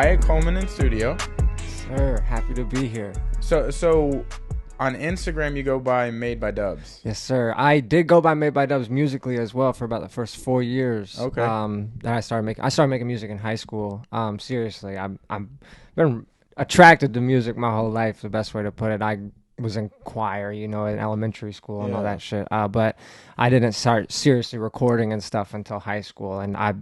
Wyatt Coleman in studio. Sir, happy to be here. So on Instagram you go by Made by Dubs. Yes, sir. I did go by Made by Dubs musically as well for about the first 4 years. Okay. That I started making music in high school. Seriously, I'm been attracted to music my whole life. The best way to put it. I was in choir, in elementary school and all that shit. But I didn't start seriously recording and stuff until high school, and I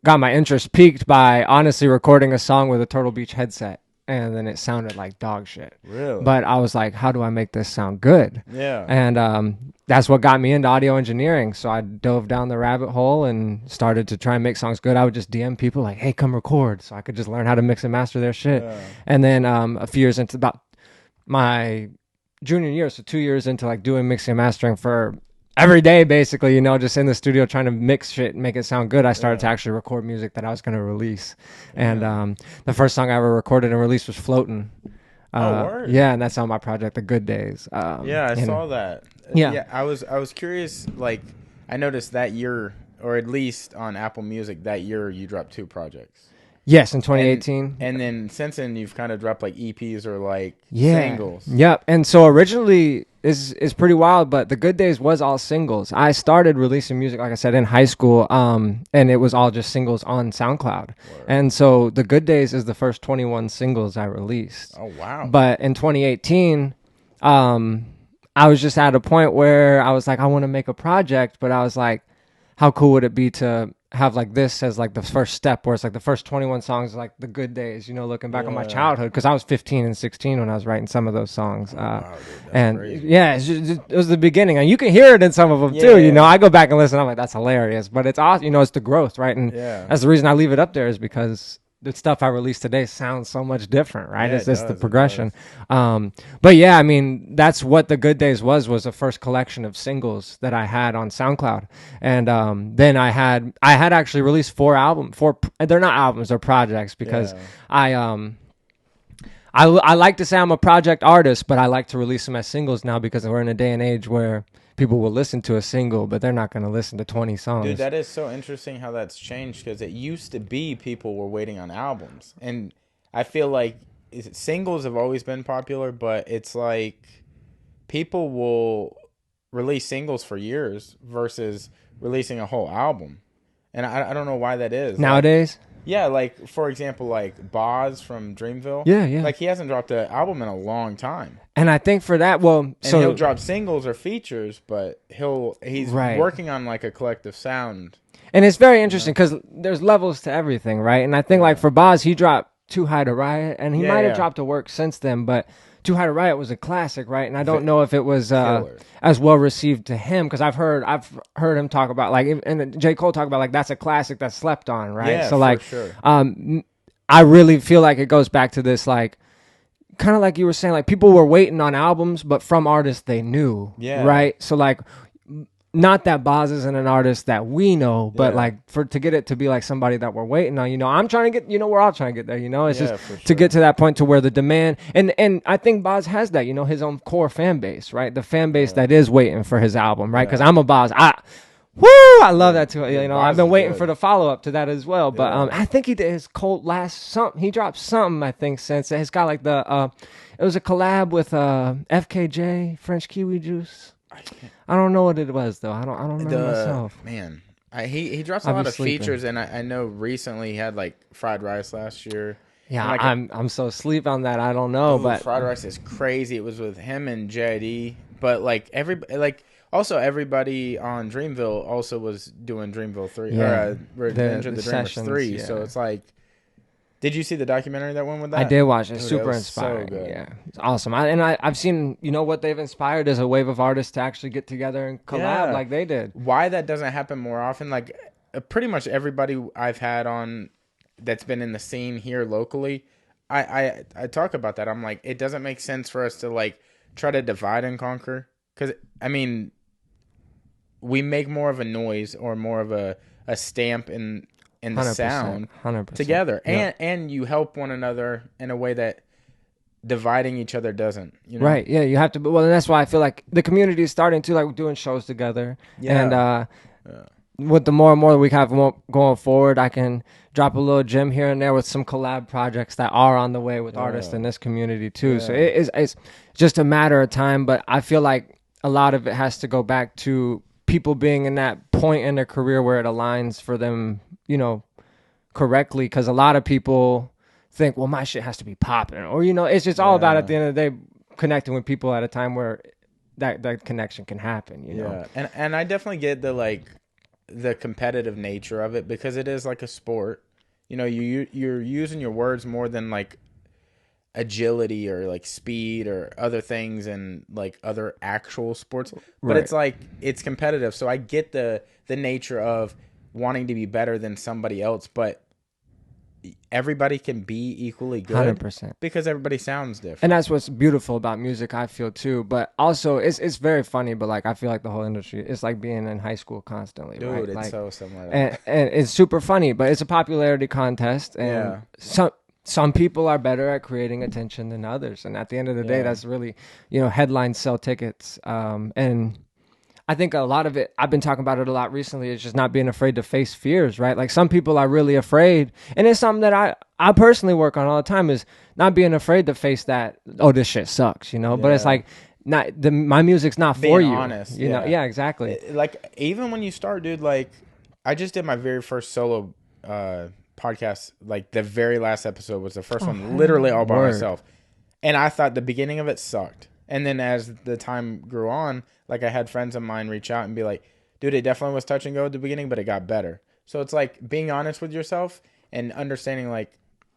got my interest piqued by honestly recording a song with a Turtle Beach headset, and then it sounded like dog shit. Really? But I was like, how do I make this sound good? Yeah. And that's what got me into audio engineering. So I dove down the rabbit hole and started to try and make songs good. I would just DM people like, hey, come record, so I could just learn how to mix and master their shit. Yeah. And then a few years into about my junior year, so 2 years into like doing mixing and mastering for every day, basically, just in the studio trying to mix shit and make it sound good, I started to actually record music that I was going to release. And the first song I ever recorded and released was Floatin'. Word. Yeah, and that's on my project, The Good Days. I saw that. Yeah. I was curious, like, I noticed that year, or at least on Apple Music, that year you dropped 2 projects. Yes, in 2018. And then since then, you've kind of dropped like EPs or like singles. Yep. And so originally is pretty wild, but The Good Days was all singles. I started releasing music, like I said, in high school, and it was all just singles on SoundCloud. Word. And so The Good Days is the first 21 singles I released. Oh, wow. But in 2018, I was just at a point where I was like, I want to make a project, but I was like, how cool would it be to have like this as like the first step, where it's like the first 21 songs like The Good Days, looking back on my childhood, because I was 15 and 16 when I was writing some of those songs. Wow, dude, and crazy. Yeah, it was the beginning, and you can hear it in some of them too. I go back and listen, I'm like, that's hilarious, but it's awesome. It's the growth, right? And that's the reason I leave it up there, is because the stuff I released today sounds so much different, right? It's just the progression. But yeah, I mean, that's what The Good Days was the first collection of singles that I had on SoundCloud. And then I had actually released 4 albums. They're not albums, they're projects, because I like to say I'm a project artist, but I like to release them as singles now, because we're in a day and age where people will listen to a single, but they're not going to listen to 20 songs. Dude, that is so interesting how that's changed, because it used to be people were waiting on albums. And I feel like singles have always been popular, but it's like people will release singles for years versus releasing a whole album. And I don't know why that is. Nowadays? Yeah, like, for example, like Boz from Dreamville. Yeah. Like, he hasn't dropped an album in a long time. And I think for that, he'll drop singles or features, but he's working on like a collective sound. And it's very interesting because there's levels to everything, right? And I think like for Boz, he dropped Too High to Riot, and he might have dropped a work since then, but Too High to Riot was a classic, right? And I don't know if it was as well received to him, because I've heard him talk about, like, and J. Cole talk about, like, that's a classic that's slept on, right? Yeah, so like, for sure. I really feel like it goes back to this, like, kind of like you were saying, like, people were waiting on albums, but from artists they knew, right? So like, not that Boz isn't an artist that we know, but like to get it to be like somebody that we're waiting on, I'm trying to get, we're all trying to get there, it's just to get to that point to where the demand, and I think Boz has that, his own core fan base, right? The fan base that is waiting for his album, right? Because I'm a Boz, I love that too. I've been waiting for the follow up to that as well. But I think he did his he dropped something, I think, since it's got like it was a collab with FKJ, French Kiwi Juice. I don't know what it was though. I don't remember myself. Man, he drops a lot of features, and I know recently he had like Fried Rice last year. Yeah, like I'm so asleep on that. I don't know, but Fried Rice is crazy. It was with him and JD, but like also everybody on Dreamville also was doing Dreamville 3 or Revenge of the Dreamers 3. Yeah. So it's like, did you see the documentary that went with that? I did watch it. Dude, super inspiring. So good. Yeah, it's awesome. I've seen, what they've inspired is a wave of artists to actually get together and collab like they did. Why that doesn't happen more often? Like, pretty much everybody I've had on that's been in the scene here locally, I talk about that. I'm like, it doesn't make sense for us to like try to divide and conquer, because I mean, we make more of a noise or more of a stamp in the 100%, sound 100%. together, and you help one another in a way that dividing each other doesn't, Right. Yeah, you have to. Well, and that's why I feel like the community is starting to like doing shows together, and with the more and more that we have going forward, I can drop a little gem here and there with some collab projects that are on the way with artists in this community too. So it's just a matter of time, but I feel like a lot of it has to go back to people being in that point in their career where it aligns for them, correctly. Because a lot of people think, well, my shit has to be popping, or it's just all about, at the end of the day, connecting with people at a time where that connection can happen. And I definitely get the competitive nature of it, because it is like a sport. You're using your words more than like agility or like speed or other things and like other actual sports, but it's like it's competitive. So I get the nature of wanting to be better than somebody else, but everybody can be equally good 100%, because everybody sounds different. And that's what's beautiful about music, I feel too. But also it's very funny, but like I feel like the whole industry is like being in high school constantly. Dude, right? It's like, so similar. And it's super funny, but it's a popularity contest, and some people are better at creating attention than others, and at the end of the day, that's really, headlines sell tickets. And I think a lot of it, I've been talking about it a lot recently, is just not being afraid to face fears, right? Like some people are really afraid, and it's something that I personally work on all the time, is not being afraid to face that, oh, this shit sucks, but it's like, my music's not being for you. Honest, you know? Yeah, exactly. Like even when you start, dude, like I just did my very first solo podcast. Like the very last episode was the first one, literally all by myself. And I thought the beginning of it sucked. And then as the time grew on, like I had friends of mine reach out and be like, dude, it definitely was touch and go at the beginning, but it got better. So it's like being honest with yourself and understanding like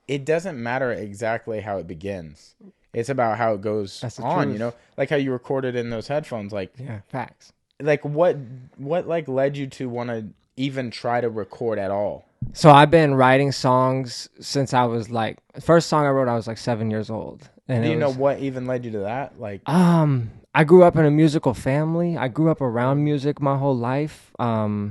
it doesn't matter exactly how it begins. It's about how it goes on, truth. Like how you recorded in those headphones. Like, yeah, facts. Like what like led you to want to even try to record at all? So I've been writing songs since I was like, first song I wrote, I was like 7 years old. And do you know what even led you to that? Like, I grew up in a musical family. I grew up around music my whole life. My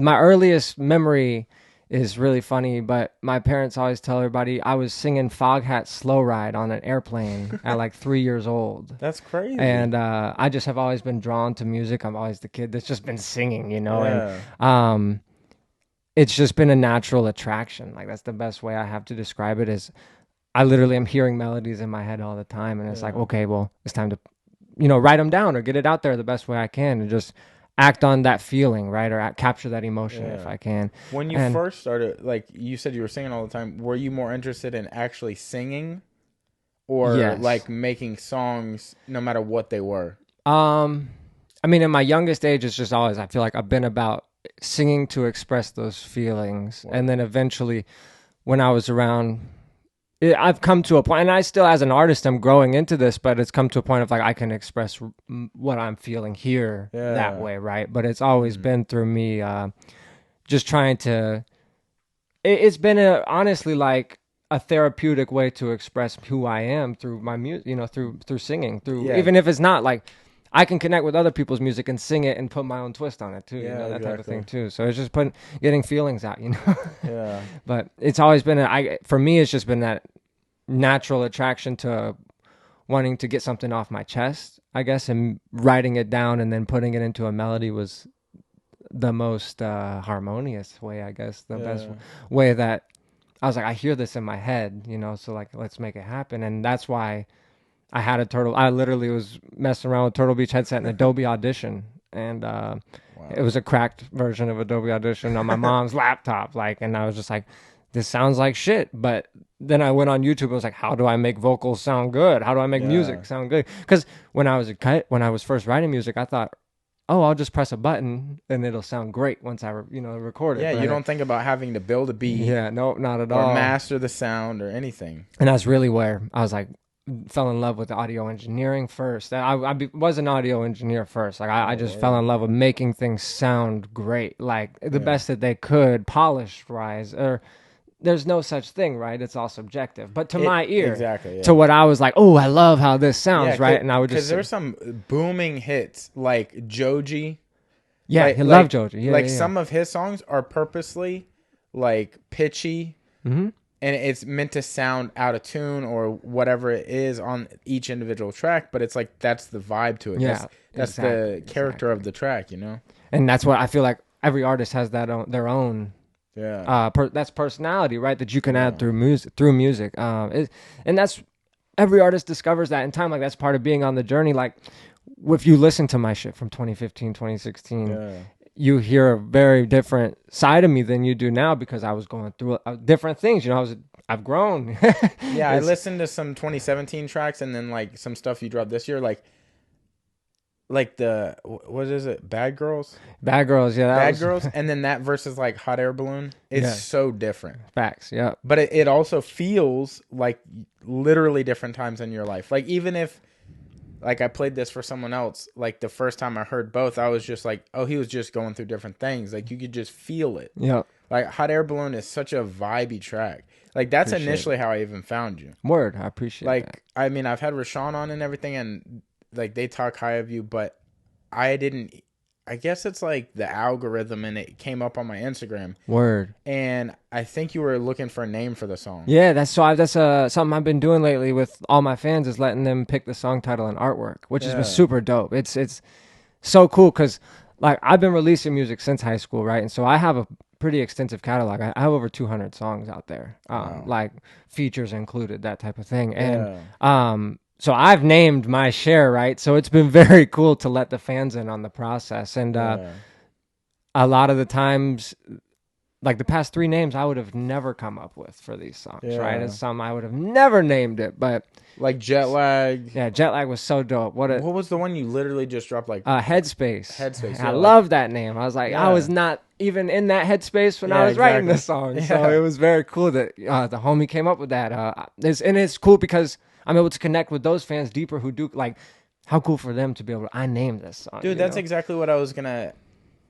earliest memory is really funny, but my parents always tell everybody I was singing Foghat Slow Ride on an airplane at like 3 years old. That's crazy. And I just have always been drawn to music. I'm always the kid that's just been singing, and it's just been a natural attraction. Like that's the best way I have to describe it, is I literally am hearing melodies in my head all the time, and it's like, okay, well, it's time to, write them down or get it out there the best way I can, and just act on that feeling, right? Or capture that emotion if I can. When you first started, like you said you were singing all the time, were you more interested in actually singing or like making songs no matter what they were? I mean, in my youngest age, it's just always, I feel like I've been about singing to express those feelings. Wow. And then eventually when I was around, I've come to a point, and I still, as an artist, I'm growing into this, but it's come to a point of like, I can express what I'm feeling here that way. Right. But it's always been through me, just trying to, it's been honestly like a therapeutic way to express who I am through my music, through singing, even if it's not like, I can connect with other people's music and sing it and put my own twist on it too, that type of thing too. So it's just getting feelings out, Yeah. But it's always been for me, it's just been that natural attraction to wanting to get something off my chest, I guess, and writing it down and then putting it into a melody was the most harmonious way, I guess, the best way that I was like, I hear this in my head, so like, let's make it happen. And that's why I had I literally was messing around with Turtle Beach headset and Adobe Audition, and it was a cracked version of Adobe Audition on my mom's laptop. And I was just like, this sounds like shit. But then I went on YouTube. I was like, how do I make vocals sound good? How do I make music sound good? Because when I was first writing music, I thought, oh, I'll just press a button and it'll sound great once I record it. Yeah, right? You don't think about having to build a beat. Yeah, no, not at all. Or master the sound or anything. And that's really where I was like, fell in love with audio engineering first. I was an audio engineer first. Like I just fell in love with making things sound great, like the best that they could, polished wise. Or there's no such thing, right? It's all subjective. But to my ear, to what I was like, oh, I love how this sounds, right? And I would just, because there's some booming hits like Joji. Yeah, I love Joji. Yeah, some of his songs are purposely like pitchy. Mm-hmm. and it's meant to sound out of tune or whatever it is on each individual track, but it's like that's the vibe to it. Yeah, That's the character of the track, you know. And that's what I feel like every artist has their own Yeah. that's personality, right? That you can add through music. And that's every artist discovers that in time. Like that's part of being on the journey. Like if you listen to my shit from 2015, 2016, you hear a very different side of me than you do now because I was going through different things. You know, I've grown. Yeah, I listened to some 2017 tracks and then like some stuff you dropped this year, like the what is it? Bad Girls. Bad Girls, yeah. Bad Girls, and then that versus like Hot Air Balloon. It's so different. Facts, yeah. But it also feels like literally different times in your life. Like even if like I played this for someone else, like the first time I heard both, I was just like, oh, he was just going through different things. Like you could just feel it. Yeah. Like Hot Air Balloon is such a vibey track. Like that's initially how I even found you. Word, I appreciate that. Like I mean, I've had Rashawn on and everything, and like they talk high of you, but I didn't. I guess it's like the algorithm, and it came up on my Instagram. Word. And I think you were looking for a name for the song. Yeah, that's something I've been doing lately with all my fans is letting them pick the song title and artwork, which has been super dope. It's so cool because like I've been releasing music since high school, right? And so I have a pretty extensive catalog. I have over 200 songs out there, like features included, that type of thing. And so I've named my share, right? So it's been very cool to let the fans in on the process. And a lot of the times, like the past 3 names I would have never come up with for these songs, right? And some I would have never named it, but like Jet Lag. Yeah, Jet Lag was so dope. What was the one you literally just dropped? Like Headspace. Headspace. I love that name. I was like, I was not even in that headspace when I was writing the song. So it was very cool that the homie came up with that. It's cool because I'm able to connect with those fans deeper who do like. How cool for them to be able to. I named this song, dude. That's exactly what I was gonna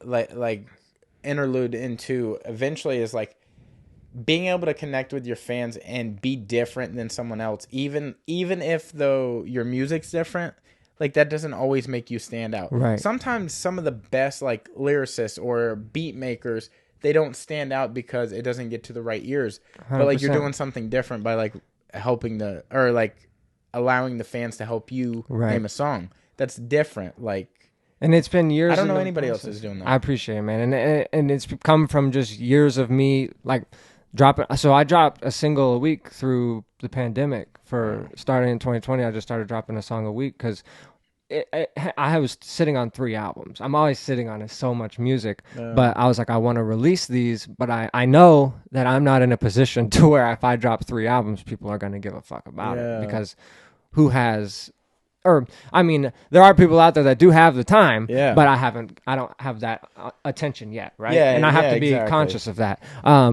like interlude into. Eventually, is like being able to connect with your fans and be different than someone else, even if though your music's different. Like that doesn't always make you stand out. Right. Sometimes some of the best like lyricists or beat makers, they don't stand out because it doesn't get to the right ears. 100%. But like you're doing something different by like helping like allowing the fans to help you name a song. That's different. Like, and it's been years. I don't know anybody else is doing that. I appreciate it, man. And it's come from just years of me like dropping. So I dropped a single a week through the pandemic. For starting in 2020, I just started dropping a song a week because I was sitting on 3 albums. I'm always sitting on so much music, but I was like, I want to release these, but I know that I'm not in a position to where if I drop 3 albums, people are going to give a fuck about it because who has, or I mean, there are people out there that do have the time, but I don't have that attention yet, right? And I have to be conscious of that.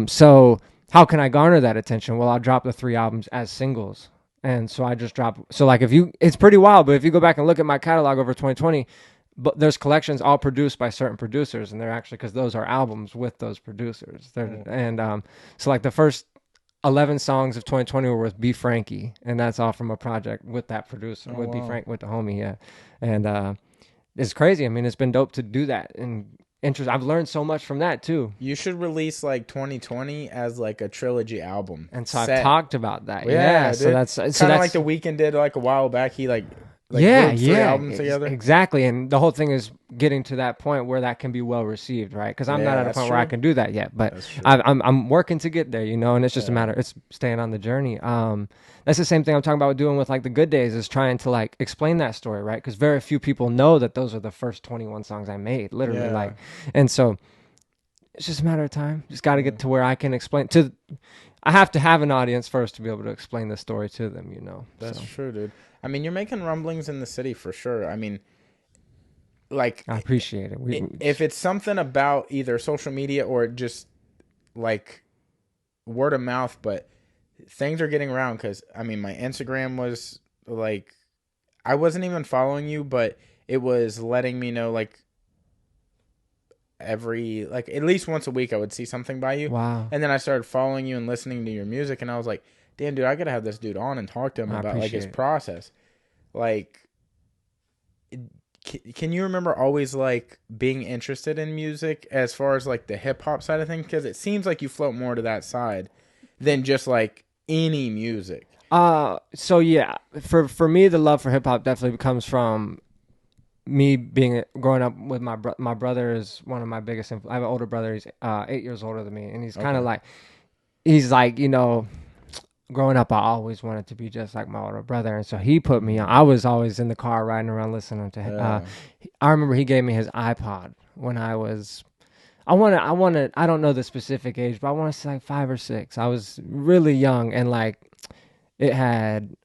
So how can I garner that attention? Well, I'll drop the 3 albums as singles. And so I just dropped. So like it's pretty wild, but if you go back and look at my catalog over 2020, but there's collections all produced by certain producers, and they're actually because those are albums with those producers. And so like the first 11 songs of 2020 were with B Frankie, and that's all from a project with that producer with B Frank with the homie, And it's crazy. I mean, it's been dope to do that and. I've learned so much from that too. You should release like 2020 as like a trilogy album. And so I've talked about that. So that's kind of like The Weeknd did like a while back. He like group 3 albums together. Exactly. And the whole thing is getting to that point where that can be well received, right? Because I'm not at a point where I can do that yet, but I'm working to get there, and it's just a matter. It's staying on the journey. That's the same thing I'm talking about doing with like The Good Days is trying to like explain that story, right? Because very few people know that those are the first 21 songs I made, literally and so it's just a matter of time. Just got to get to where I can explain I have to have an audience first to be able to explain the story to them, That's true, dude. I mean, you're making rumblings in the city for sure. I mean, like I appreciate it. If it's something about either social media or just like word of mouth, but things are getting around because I mean, my Instagram was like, I wasn't even following you, but it was letting me know like every like at least once a week I would see something by you. Wow. And then I started following you and listening to your music, and I was like, damn, dude, I gotta have this dude on and talk to him about like his process. Like, can you remember always like being interested in music as far as like the hip hop side of things? Because it seems like you float more to that side than just like any music. So yeah, for me, the love for hip hop definitely comes from me being growing up with my brother is one of my biggest. I have an older brother. He's 8 years older than me, and he's kind of Okay. like he's like growing up, I always wanted to be just like my older brother, and so he put me on. I was always in the car riding around listening to him. Yeah. I remember he gave me his iPod when I was. I don't know the specific age, but I want to say like 5 or 6. I was really young, and like it had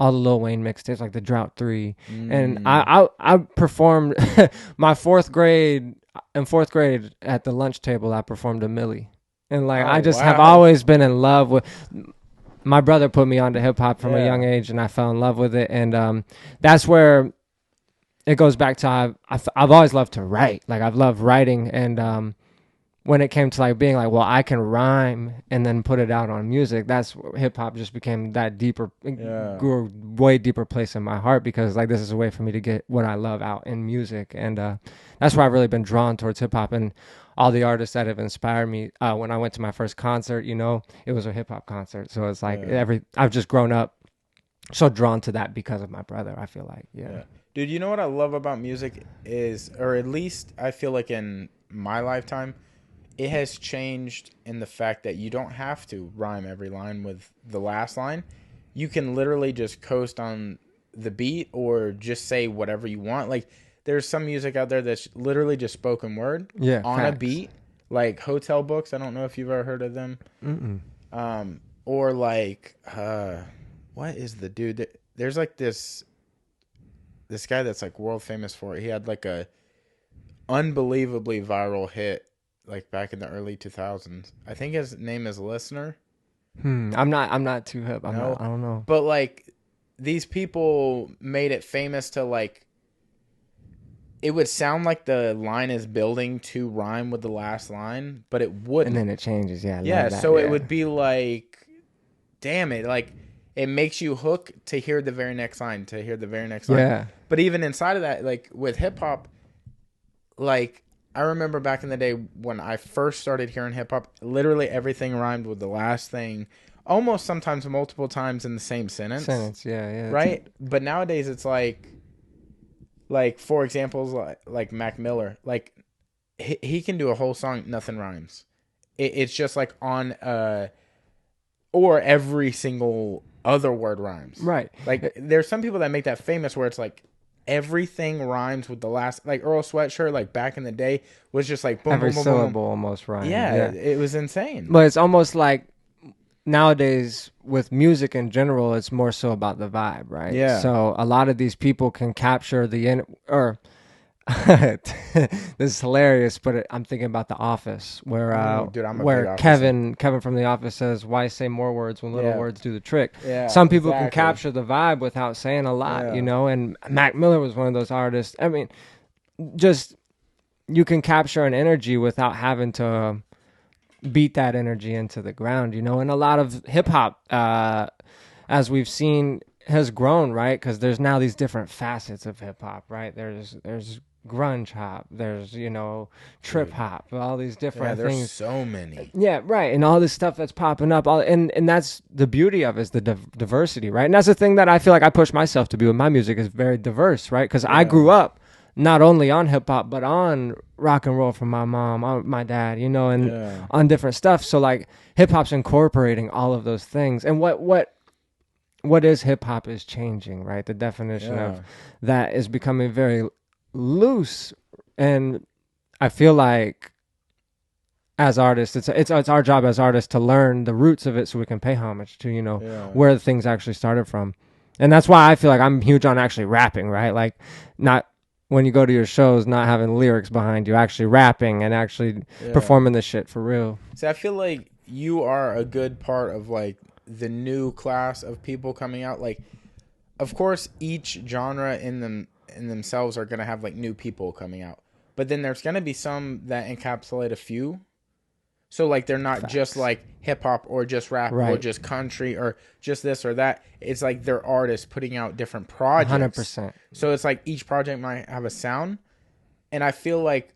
all the Lil Wayne mixtapes, like the Drought 3. And I performed my fourth grade at the lunch table, I performed a Millie. And like, Oh I just have wow. always been in love with, my brother put me onto hip hop from a young Yeah. age, and I fell in love with it. And that's where it goes back to, I've always loved to write. Like, I've loved writing. And when it came to like being like, well, I can rhyme and then put it out on music, that's hip hop just became that deeper, Yeah. grew a way deeper place in my heart, because like this is a way for me to get what I love out in music. And that's why I've really been drawn towards hip hop, and all the artists that have inspired me. When I went to my first concert, it was a hip hop concert. So it's like Yeah. I've just grown up so drawn to that because of my brother, I feel like. Yeah. Dude, you know what I love about music is, or at least I feel like in my lifetime, it has changed in the fact that you don't have to rhyme every line with the last line. You can literally just coast on the beat or just say whatever you want. Like, there's some music out there that's literally just spoken word Yeah, on a facts. beat, like Hotel Books. I don't know if you've ever heard of them. Or like, what is the dude? There's like this guy that's like world famous for it. He had like a unbelievably viral hit like back in the early 2000s. I think his name is Listener. I'm not too hip. I No, don't know. but like these people made it famous to like it would sound like the line is building to rhyme with the last line, but it wouldn't. And then it changes. Yeah. I Yeah, love that. so it Yeah. would be like, damn it, like it makes you hook to hear the very next line, to hear the very next line. Yeah. But even inside of that, like with hip hop, like I remember back in the day when I first started hearing hip hop, literally everything rhymed with the last thing, almost sometimes multiple times in the same sentence. Yeah, yeah. Right? But nowadays it's like for examples like Mac Miller, like he can do a whole song, nothing rhymes. It's just like on or every single other word rhymes. Right. Like there's some people that make that famous where it's like everything rhymes with the last, like Earl Sweatshirt, like back in the day was just like boom, Every boom, boom, syllable boom. almost rhymes. Yeah, it was insane. But it's almost like nowadays with music in general, it's more so about the vibe, right? Yeah. So a lot of these people can capture this is hilarious, but I'm thinking about The Office, where Dude, I'm a big where Office Kevin from The Office says, "Why say more words when little Yeah. words do the trick?" Yeah, Some people can exactly. capture the vibe without saying a lot, Yeah. And Mac Miller was one of those artists. I mean, just you can capture an energy without having to beat that energy into the ground, And a lot of hip hop, as we've seen, has grown, right? Because there's now these different facets of hip hop, right? There's grunge hop, there's trip hop, all these Yeah, different there's things. so many. Yeah, right, and all this stuff that's popping up, and that's the beauty of it, is the diversity, right? And that's the thing that I feel like I push myself to be with my music, is very diverse, right? Because I grew up not only on hip hop but on rock and roll from my mom, my dad, and on different stuff. So like hip hop's incorporating all of those things, and what is hip hop is changing, right? The definition of that is becoming very loose, and I feel like as artists, it's our job as artists to learn the roots of it so we can pay homage to where the things actually started from. And that's why I feel like I'm huge on actually rapping, right? Like, not when you go to your shows, not having lyrics behind you, actually rapping and actually performing this shit for real. See, I feel like you are a good part of like the new class of people coming out. Like, of course, each genre in themselves are gonna have like new people coming out, but then there's gonna be some that encapsulate a few. So like they're not just like hip hop or just rap or just country or just this or that. It's like they're artists putting out different projects. 100%. So it's like each project might have a sound, and I feel like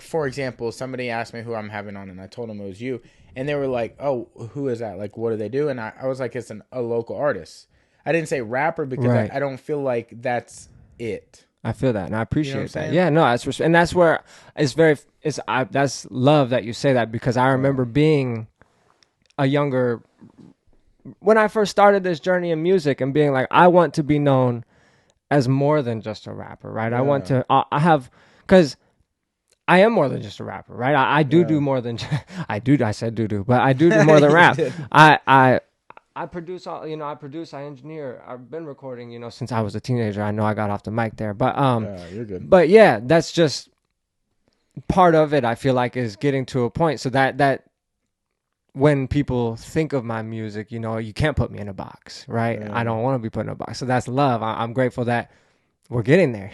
for example, somebody asked me who I'm having on, and I told them it was you, and they were like, "Oh, who is that? Like, what do they do?" And I was like, "It's a local artist." I didn't say rapper because Right. I don't feel like that's it. I feel that, and I You know what I'm appreciate that. saying? Yeah, no, and that's where that's love that you say that, because I remember being a younger when I first started this journey in music and being like, I want to be known as more than just a rapper, right? I want to, I have, because I am more than just a rapper, right? I do more than, I said do, but I do more than rap. did. I produce all, I engineer. I've been recording, since I was a teenager. I know I got off the mic there, but, You're good. but yeah, that's just part of it. I feel like is getting to a point so that when people think of my music, you can't put me in a box, right? I don't want to be put in a box. So that's love. I'm grateful that we're getting there.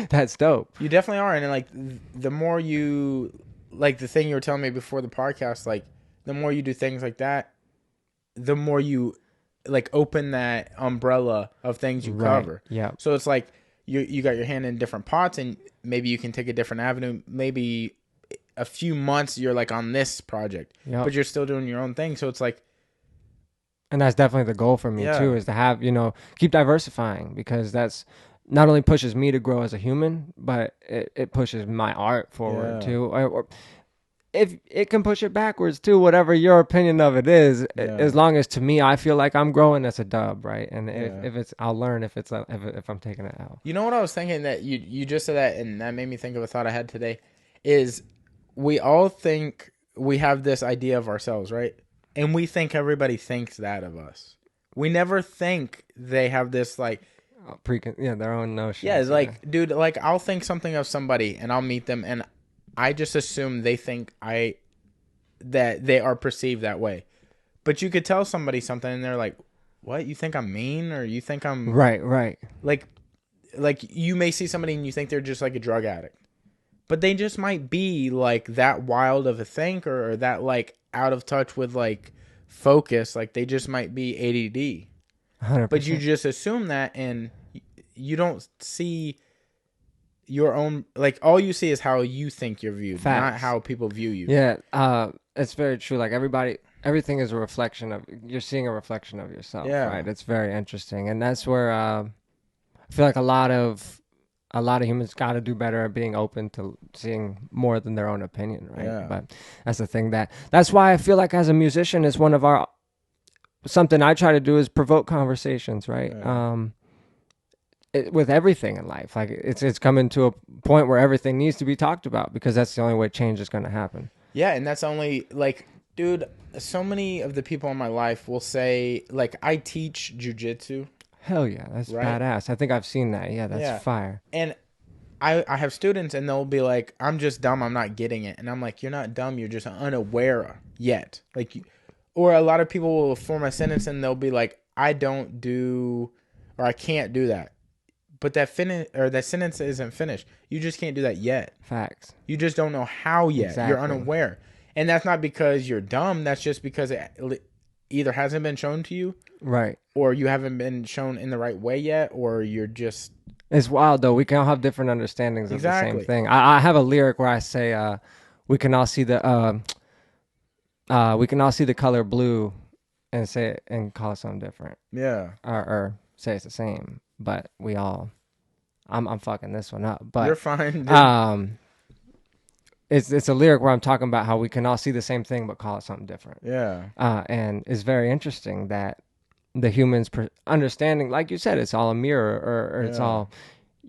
That's dope. You definitely are. And like the more you, like the thing you were telling me before the podcast, like the more you do things like that, the more you like open that umbrella of things you cover. Yeah. So it's like you got your hand in different pots, and maybe you can take a different avenue. Maybe a few months you're like on this project, but you're still doing your own thing. So it's like, and that's definitely the goal for me too, is to have, keep diversifying, because that's not only pushes me to grow as a human, but it pushes my art forward too. Or if it can push it backwards too, whatever your opinion of it is, as long as to me, I feel like I'm growing, that's a dub, right? And if it's, I'll learn if I'm taking it out. You know what I was thinking, that you just said that, and that made me think of a thought I had today, is we all think we have this idea of ourselves, right? And we think everybody thinks that of us. We never think they have this like their own notion. Yeah, it's like, dude, like I'll think something of somebody and I'll meet them and I just assume they think that they are perceived that way. But you could tell somebody something and they're like, "What? You think I'm mean, or you think I'm right?" Like you may see somebody and you think they're just like a drug addict. But they just might be like that wild of a thinker, or that like out of touch with like focus. Like they just might be ADD. 100%. But you just assume that, and you don't see your own, like all you see is how you think you're viewed, not how people view you. Yeah, it's very true. Like everything is a reflection of, you're seeing a reflection of yourself, right? It's very interesting. And that's where I feel like a lot of humans got to do better at being open to seeing more than their own opinion, right? Yeah. But that's the thing, that's why I feel like as a musician is one of our, something I try to do is provoke conversations, right? With everything in life, like it's coming to a point where everything needs to be talked about, because that's the only way change is going to happen. Yeah, and that's only like, dude, so many of the people in my life will say, like, I teach jujitsu. Hell yeah, that's badass. I think I've seen that. Yeah, that's fire. And I have students and they'll be like, I'm just dumb, I'm not getting it. And I'm like, you're not dumb, you're just unaware yet. Like, or a lot of people will form a sentence and they'll be like, I don't do, or I can't do that. But that sentence isn't finished. You just can't do that yet. Facts. You just don't know how yet. Exactly. You're unaware. And that's not because you're dumb. That's just because it either hasn't been shown to you. Right. Or you haven't been shown in the right way yet. Or you're just... It's wild, though. We can all have different understandings of the same thing. I have a lyric where I say, we can all see the color blue and say it and call it something different. Yeah. Or say it's the same. But we all, I'm fucking this one up. But you're fine. Dude. It's a lyric where I'm talking about how we can all see the same thing but call it something different. Yeah. And it's very interesting that the humans understanding, like you said, it's all a mirror, or it's all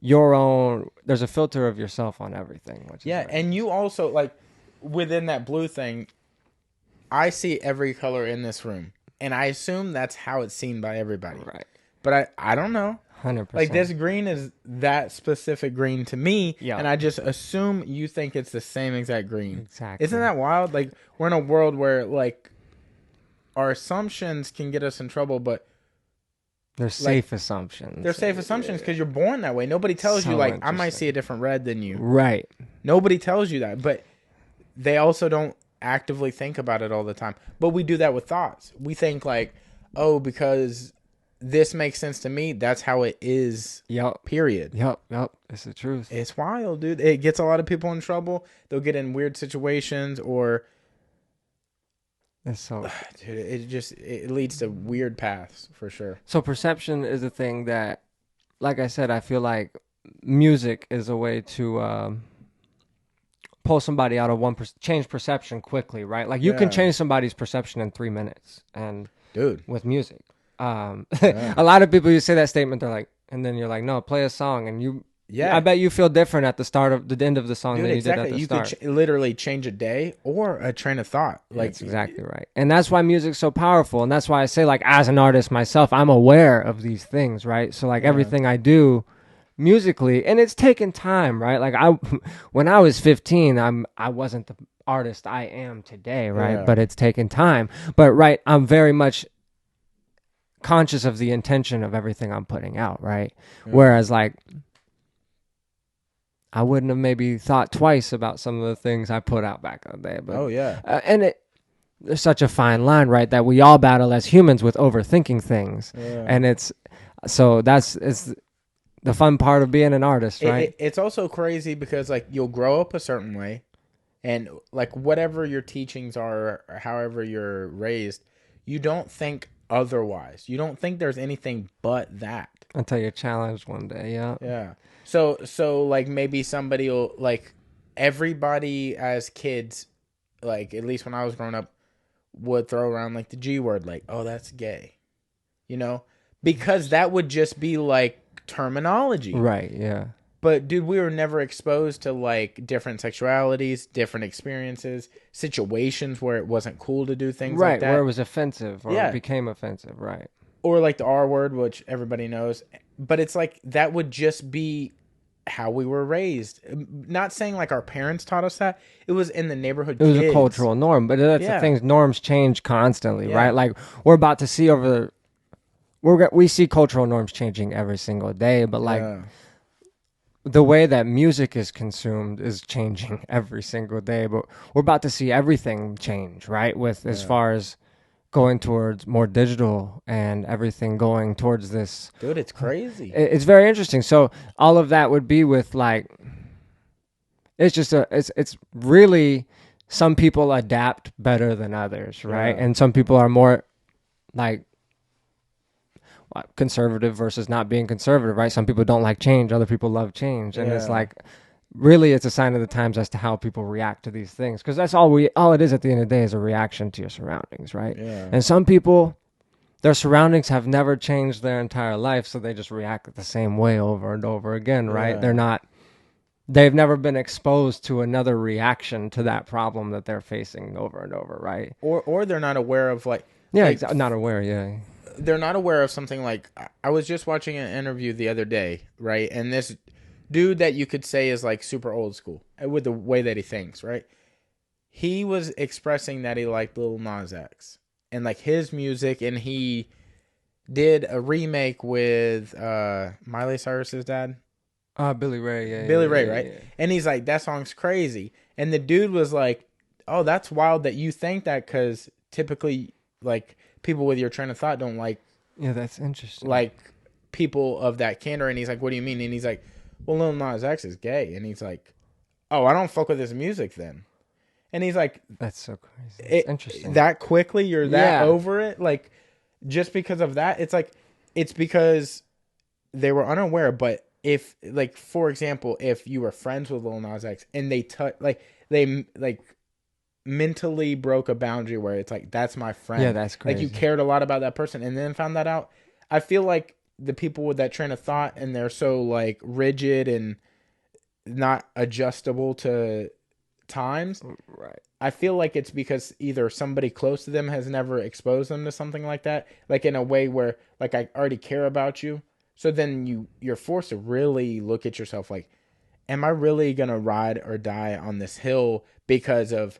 your own. There's a filter of yourself on everything. Which is and you also, like, within that blue thing, I see every color in this room, and I assume that's how it's seen by everybody. Right. But I don't know. 100%. Like, this green is that specific green to me, and I just assume you think it's the same exact green. Exactly. Isn't that wild? Like, we're in a world where, like, our assumptions can get us in trouble, but they're safe assumptions. They're safe assumptions because you're born that way. Nobody tells you, like, I might see a different red than you. Right. Nobody tells you that, but they also don't actively think about it all the time. But we do that with thoughts. We think, like, oh, because... this makes sense to me. That's how it is. Yep. Period. Yep. It's the truth. It's wild, dude. It gets a lot of people in trouble. They'll get in weird situations, or It's so Dude, it leads to weird paths for sure. so perception is a thing that, like I said, I feel like music is a way to pull somebody out of change perception quickly, right? Like you can Yeah, change somebody's perception in 3 minutes, and dude. with music, Yeah, a lot of people you say that statement, they're like, and then you're like, no, play a song, and I yeah, bet you feel different at the start of the end of the song dude. than you did at Exactly. the You could start. literally change a day or a train of thought. Like, That's exactly right. And that's why music's so powerful. And that's why I say, like, as an artist myself, I'm aware of these things, right? So, like, yeah, everything I do musically, and it's taken time, right? Like, when I was 15, I wasn't the artist I am today, right? yeah, But it's taken time. But, right, I'm very much conscious of the intention of everything I'm putting out, right? yeah. Whereas, like, I wouldn't have maybe thought twice about some of the things I put out back in the day. But, Oh yeah, and there's such a fine line, right, that we all battle as humans with overthinking things. yeah. And it's the fun part of being an artist, right? It's also crazy because like you'll grow up a certain way, and like whatever your teachings are, or however you're raised, you don't think otherwise. You don't think there's anything but that. Until you're challenged one day, yeah. Yeah. So like maybe somebody will like everybody as kids, like at least when I was growing up, would throw around like the G word, like, oh, that's gay. You know? Because that would just be like terminology. Right, yeah. But dude, we were never exposed to like different sexualities, different experiences, situations where it wasn't cool to do things Right, like that. where it was offensive or Yeah. it became offensive, right. Or like the R word, which everybody knows. But it's like that would just be how we were raised. Not saying like our parents taught us that. It was in the neighborhood. It was kids. a cultural norm, but that's Yeah. the thing. Norms change constantly, Yeah. right? Like we're about to see we see cultural norms changing every single day, but like Yeah. the way that music is consumed is changing every single day. But we're about to see everything change, right? With as far as going towards more digital and everything going towards this. Dude, it's crazy. It's very interesting. So all of that would be with like, it's just it's really, some people adapt better than others, right? Yeah. And some people are more like conservative versus not being conservative, right? Some people don't like change, other people love change, and it's Yeah. like really it's a sign of the times as to how people react to these things, because that's all it is at the end of the day is a reaction to your surroundings, right? Yeah. And some people, their surroundings have never changed their entire life, so they just react the same way over and over again, right? Yeah. They've never been exposed to another reaction to that problem that they're facing over and over, right? Or they're not aware of like Not aware, yeah. they're not aware of something like I was just watching an interview the other day, right? And this dude that you could say is like super old school with the way that he thinks, right? He was expressing that he liked Lil Nas X and like his music, and he did a remake with Miley Cyrus's dad. Billy Ray, yeah. Billy yeah, Ray, yeah, right? yeah. And he's like, that song's crazy. And the dude was like, oh, that's wild that you think that, because typically, like, people with your train of thought don't Yeah, that's interesting. like people of that candor. And he's like, what do you mean? And he's like, well, Lil Nas X is gay. And he's like, oh, I don't fuck with his music then. And he's like, That's so crazy. It's interesting. that quickly, you're that Yeah. over it? Like, just because of that? It's like, it's because they were unaware. But if, like, for example, if you were friends with Lil Nas X and they mentally broke a boundary where it's like, that's my friend. Yeah, that's crazy. Like, you cared a lot about that person and then found that out. I feel like the people with that train of thought, and they're so like rigid and not adjustable to times. Right. I feel like it's because either somebody close to them has never exposed them to something like that, like in a way where like I already care about you. So then you're forced to really look at yourself like, am I really going to ride or die on this hill because of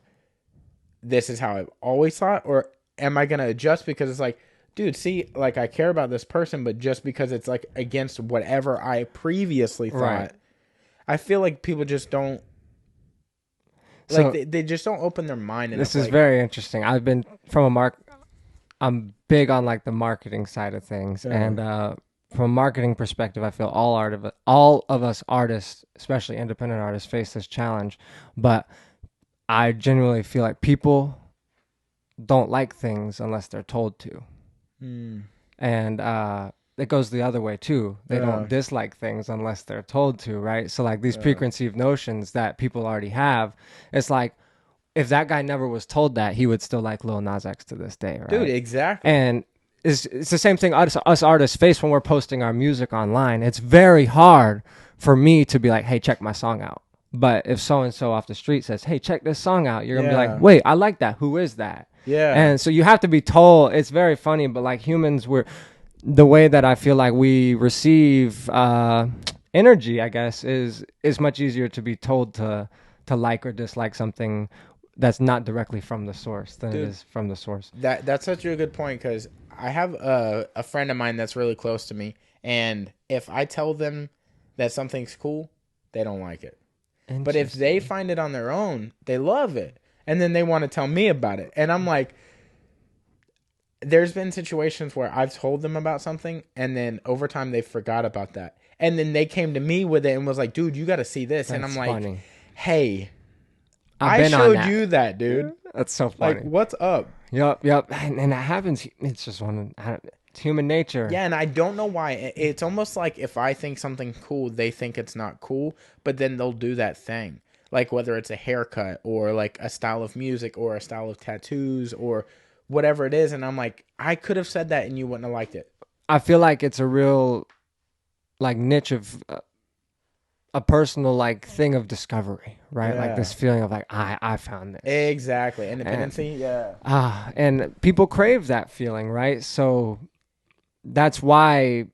this is how I've always thought? Or am I going to adjust because it's like, dude, see, like I care about this person, but just because it's like against whatever I previously thought, Right. I feel like people just don't, So like they just don't open their mind enough. this is like, very interesting. I'm big on like the marketing side of things, Yeah. and from a marketing perspective, I feel all of us artists, especially independent artists, face this challenge. But I genuinely feel like people don't like things unless they're told to. Mm. And it goes the other way too. They Yeah. don't dislike things unless they're told to, right? So like these Yeah. preconceived notions that people already have, it's like if that guy never was told that, he would still like Lil Nas X to this day, Dude, right? exactly. And it's the same thing us artists face when we're posting our music online. It's very hard for me to be like, hey, check my song out. But if so and so off the street says, hey, check this song out, you're gonna be like, Yeah. wait, I like that. Who is that? Yeah. And so you have to be told. It's very funny, but like humans, we're the way that I feel like we receive energy, I guess, is much easier to be told to like or dislike something that's not directly from the source than Dude, it is from the source. that's such a good point because I have a friend of mine that's really close to me, and if I tell them that something's cool, they don't like it. But if they find it on their own, they love it, and then they want to tell me about it, and I'm like, there's been situations where I've told them about something, and then over time they forgot about that, and then they came to me with it and was like, "Dude, you got to see this," and I'm like, funny. "Hey, I've I been on showed that. you that, dude. That's so Like, funny. what's up?" Yep. And that happens. It's just it's human nature. Yeah, and I don't know why. It's almost like if I think something cool, they think it's not cool, but then they'll do that thing. Like whether it's a haircut or like a style of music or a style of tattoos or whatever it is, and I'm like, I could have said that and you wouldn't have liked it. I feel like it's a real like niche of a personal like thing of discovery, right? Like Yeah. this feeling of like I found this. Exactly. Independency, yeah. And people crave that feeling, right? So that's why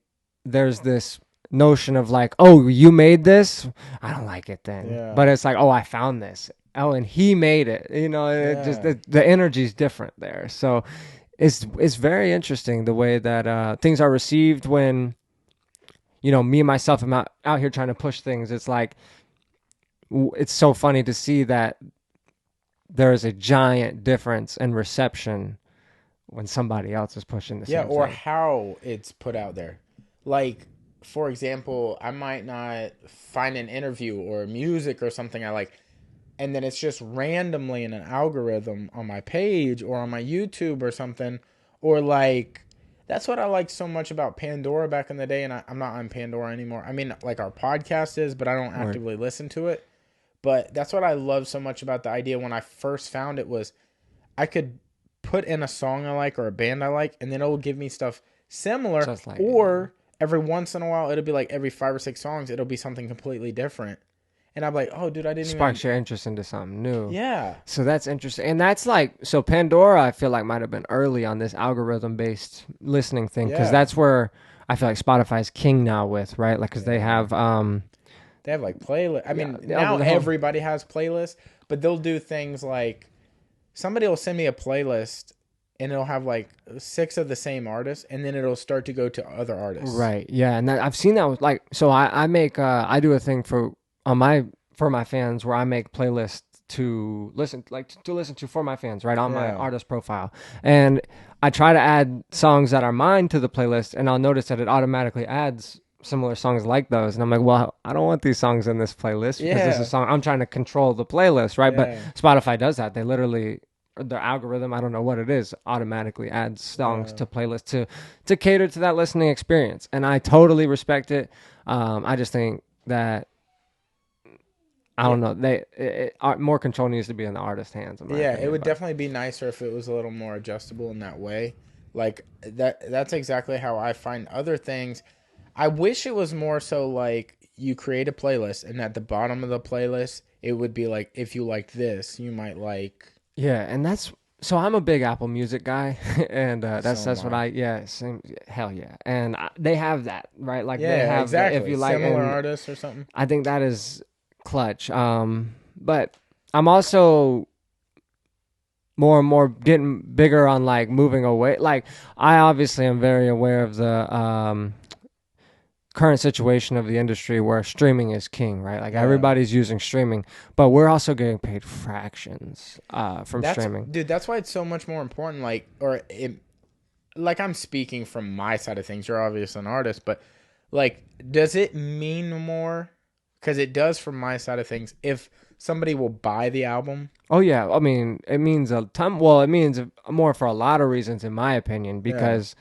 there's this notion of like, oh, you made this? I don't like it then. Yeah. But it's like, oh, I found this. Oh, and he made it. You know, it just Yeah. the energy's different there. So it's very interesting the way that things are received when, you know, me and myself am out here trying to push things. It's like it's so funny to see that there is a giant difference in reception when somebody else is pushing the Yeah, same or thing. how it's put out there. Like, for example, I might not find an interview or music or something I like, and then it's just randomly in an algorithm on my page or on my YouTube or something. Or like, that's what I liked so much about Pandora back in the day, and I'm not on Pandora anymore. I mean, like our podcast is, but I don't actively listen to it. But that's what I love so much about the idea when I first found it was I could put in a song I like or a band I like, and then it will give me stuff similar. Just like Or every once in a while, it'll be like every 5 or 6 songs, it'll be something completely different. And I'm like, oh, dude, I didn't sparks even. your interest into something new. Yeah. So that's interesting. And that's like, so Pandora, I feel like might have been early on this algorithm based listening thing. Cause Yeah. that's where I feel like Spotify's king now with, right? Like, cause they have, They have like playlists. I mean, yeah, now they have- everybody has playlists, but they'll do things like somebody will send me a playlist and it'll have like 6 of the same artists, and then it'll start to go to other artists. right. Yeah. And I've seen that with like, so I make, I do a thing for my fans where I make playlists to listen to for my fans, right, on my Yeah. artist profile. And I try to add songs that are mine to the playlist, and I'll notice that it automatically adds similar songs like those. And I'm like, well, I don't want these songs in this playlist because this is Yeah. a song I'm trying to control the playlist, right? Yeah. But Spotify does that. They literally, their algorithm, I don't know what it is, automatically adds songs to playlists to cater to that listening experience. And I totally respect it. I just think that I don't know. More control needs to be in the artist's hands. In my Yeah, opinion, it would but- definitely be nicer if it was a little more adjustable in that way. Like that's exactly how I find other things. I wish it was more so like you create a playlist and at the bottom of the playlist it would be like if you like this, you might like. Yeah, and that's so. I'm a big Apple Music guy, and that's So am what same, hell yeah, and they have that right. Like they Yeah, have exactly. if you like Similar and artists or something. I think that is clutch. But I'm also more and more getting bigger on like moving away. Like I obviously am very aware of the current situation of the industry where streaming is king, right? Like everybody's using streaming, but we're also getting paid fractions from streaming. Dude, that's why it's so much more important. Like I'm speaking from my side of things. You're obviously an artist, but like, does it mean more Because it does from my side of things. If somebody will buy the album. Oh yeah, I mean, it means a ton. Well, it means more for a lot of reasons, in my opinion, because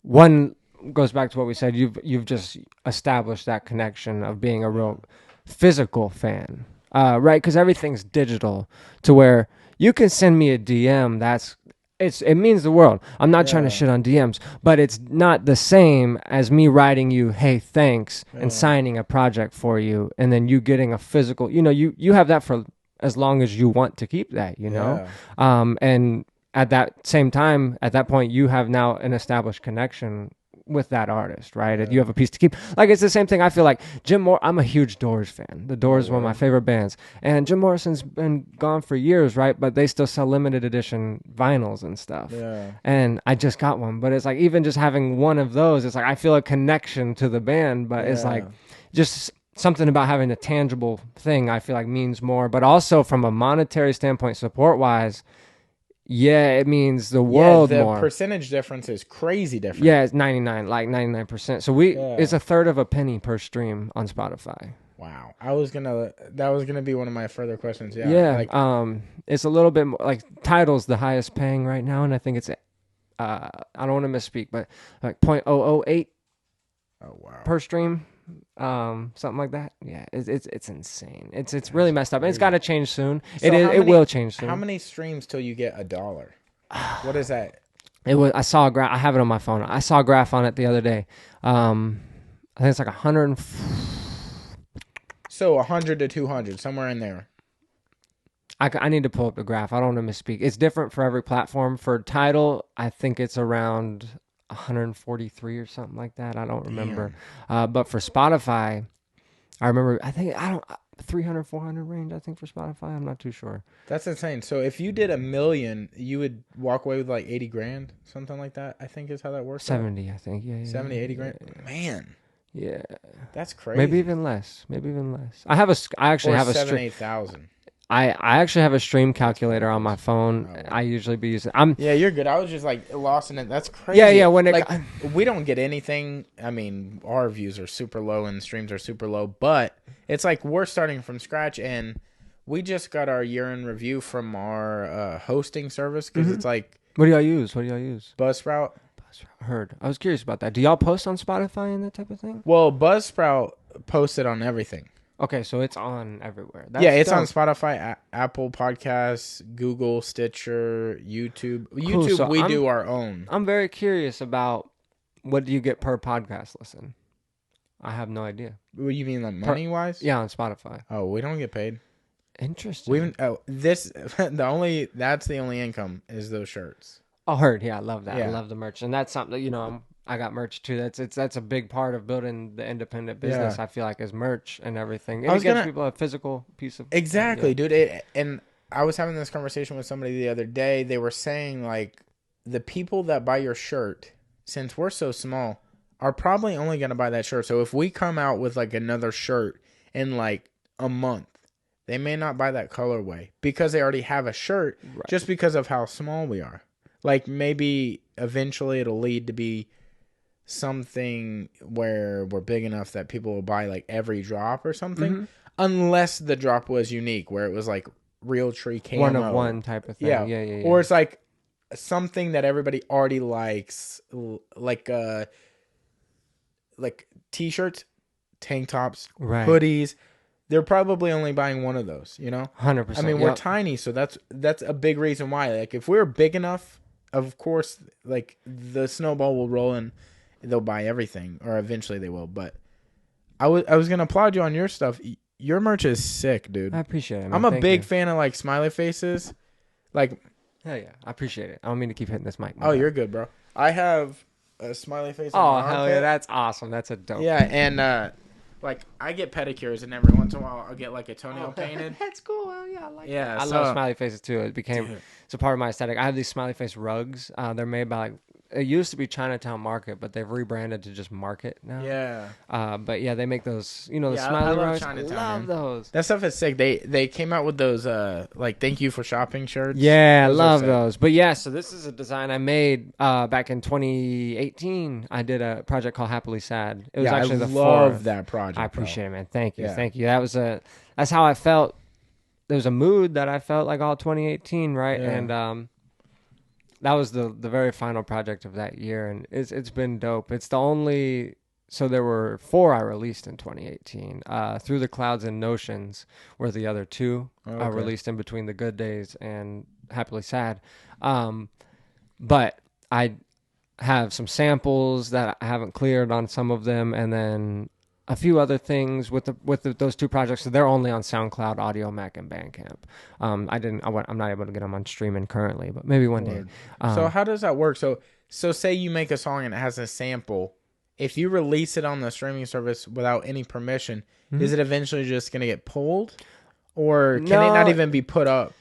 one goes back to what we said. You've just established that connection of being a real physical fan, right? Because everything's digital, to where you can send me a DM. It means the world. I'm not trying to shit on DMs, but it's not the same as me writing you, hey, thanks, and signing a project for you, and then you getting a physical. You have that for as long as you want to keep that. And at that same time, at that point, you have now an established connection with that artist, right? And you have a piece to keep. Like, it's the same thing. I feel like I'm a huge Doors fan. The Doors is one of my favorite bands. And Jim Morrison's been gone for years, right? But they still sell limited edition vinyls and stuff. Yeah. And I just got one. But it's like, even just having one of those, it's like, I feel a connection to the band. But it's like, just something about having a tangible thing, I feel like means more. But also from a monetary standpoint, support-wise, yeah, it means the world more. The percentage difference is crazy different. Yeah, it's 99%. So it's a third of a penny per stream on Spotify. Wow. That was gonna be one of my further questions. Yeah. Yeah. It's a little bit more, like, Tidal's the highest paying right now, and I think it's I don't want to misspeak, but like 0.008 per stream. Something like that. Yeah, it's insane. It's really messed up, and it's got to change soon. So it will change soon. How many streams till you get $1? What is that? I saw a graph. I have it on my phone. I saw a graph on it the other day. I think it's like 100. So 100 to 200, somewhere in there. I need to pull up the graph. I don't want to misspeak. It's different for every platform. For Tidal, I think it's around 143 or something like that. I don't remember. But for Spotify, I remember, 300, 400 range, I think, for Spotify. I'm not too sure. That's insane. So if you did 1 million, you would walk away with like 80 grand, something like that, I think is how that works. 70, I think. Yeah. 70, 80 grand. Yeah. Man. Yeah. That's crazy. Maybe even less. I actually have a 7,000-8,000. I actually have a stream calculator on my phone. I usually be using. Yeah, you're good. I was just like lost in it. That's crazy. Yeah. We don't get anything. I mean, our views are super low and streams are super low, but it's like we're starting from scratch, and we just got our year in review from our hosting service because it's like. What do y'all use? Buzzsprout. Heard. I was curious about that. Do y'all post on Spotify and that type of thing? Well, Buzzsprout posted on everything. Okay, so it's on everywhere. It's on Spotify, Apple Podcasts, Google, Stitcher, YouTube. Cool, so we do our own. I'm very curious about what do you get per podcast listen? I have no idea. What you mean, like money-wise? Yeah, on Spotify. Oh, we don't get paid. Interesting. That's the only income is those shirts. Oh, heard. Yeah, I love that. Yeah. I love the merch, and that's something that, I got merch too. That's a big part of building the independent business. I feel like is merch and everything. It gives people a physical piece of dude. And I was having this conversation with somebody the other day. They were saying like the people that buy your shirt, since we're so small, are probably only going to buy that shirt. So if we come out with like another shirt in like a month, they may not buy that colorway because they already have a shirt, just because of how small we are. Like maybe eventually it'll lead to be something where we're big enough that people will buy like every drop or something, unless the drop was unique, where it was like real tree camo, one of one type of thing. Yeah. Or it's like something that everybody already likes, like t-shirts, tank tops, hoodies. They're probably only buying one of those, 100%. I mean, we're tiny, so that's a big reason why. Like, if we're big enough, of course, like the snowball will roll and they'll buy everything, or eventually they will. But I was gonna applaud you on your stuff. Your merch is sick, dude. I appreciate it, man. I'm a big fan of like smiley faces. Like, hell yeah, I appreciate it. I don't mean to keep hitting this mic. You're good, bro. I have a smiley face. Oh, hell yeah, that's awesome. That's a dope. Yeah, and like I get pedicures, and every once in a while I'll get like a toenail painted. That's cool. Oh, yeah, I like that. I love smiley faces too. It's a part of my aesthetic. I have these smiley face rugs. They're made by like it used to be Chinatown Market, but they've rebranded to just Market now. Yeah. But yeah, they make those, the Yeah, I smiley love rice. Chinatown, Love man. those. That stuff is sick. They came out with those like thank you for shopping shirts. Yeah, I Those are love sick. those. But yeah, so this is a design I made back in 2018. I did a project called Happily Sad. It was Yeah, actually I the love fourth. that project. I appreciate it, man. Thank you, Yeah. thank you. That's how I felt. There was a mood that I felt like all 2018, right? Yeah. And that was the very final project of that year, and it's been dope. It's the only. So there were 4 I released in 2018. Through the Clouds and Notions were the other 2 I released in between the Good Days and Happily Sad. But I have some samples that I haven't cleared on some of them, and then a few other things with those 2 projects. So they're only on SoundCloud, Audio Mac, and Bandcamp. I'm not able to get them on streaming currently, but maybe one day. So how does that work? So say you make a song and it has a sample. If you release it on the streaming service without any permission, is it eventually just going to get pulled? Or can it not even be put up?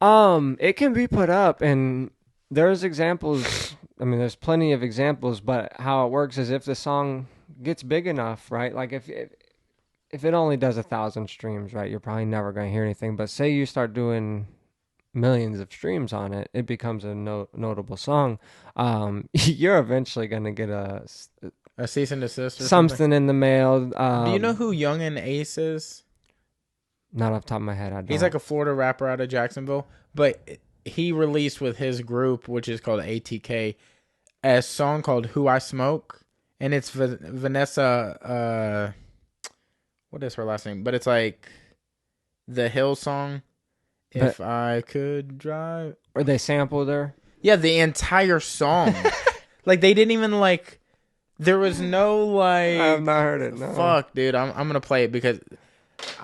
It can be put up, and there's examples. I mean, there's plenty of examples, but how it works is if the song gets big enough, right? Like if it only does 1,000 streams, right, you're probably never going to hear anything. But say you start doing millions of streams on it, it becomes a notable song. You're eventually going to get a cease and desist or something in the mail. Do you know who Young and Ace is? Not off the top of my head, I don't. He's like a Florida rapper out of Jacksonville, but he released with his group, which is called ATK, a song called Who I Smoke, and it's Vanessa, what is her last name? But it's like the Hill song, If I Could Drive. Or they sampled her? Yeah, the entire song. Like, they didn't even, like, there was no, like... I have not heard it, no. Fuck, dude, I'm going to play it because...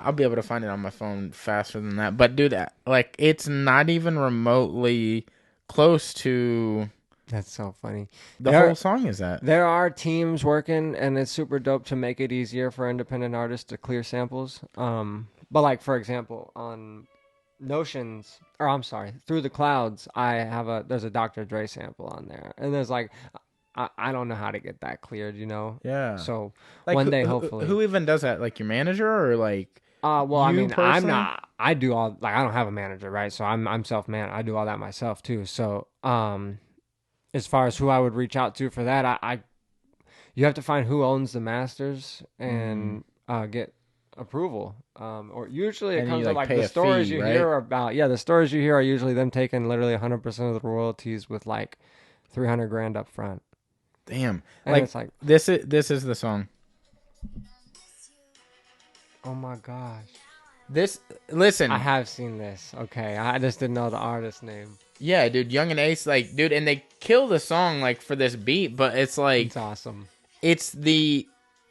I'll be able to find it on my phone faster than that. But dude, like, it's not even remotely close to... That's so funny. The whole song is that. There are teams working, and it's super dope to make it easier for independent artists to clear samples. But like, for example, on Notions, or I'm sorry, Through the Clouds, there's a Dr. Dre sample on there. And there's like... I don't know how to get that cleared, Yeah. So like, one day, hopefully. Who even does that? Like your manager or like? Well, I mean, personally? I'm not. I do all like I don't have a manager, right? So I'm self-managed. I do all that myself too. So as far as who I would reach out to for that, you have to find who owns the masters and get approval. Or usually it comes up like the stories you hear are about. Yeah, the stories you hear are usually them taking literally 100% of the royalties with like $300,000 up front. Damn. And like, it's like this is the song. Oh my gosh. Listen. I have seen this. Okay. I just didn't know the artist name. Yeah, dude, Young and Ace, like, dude, and they kill the song like for this beat, but it's like it's awesome. They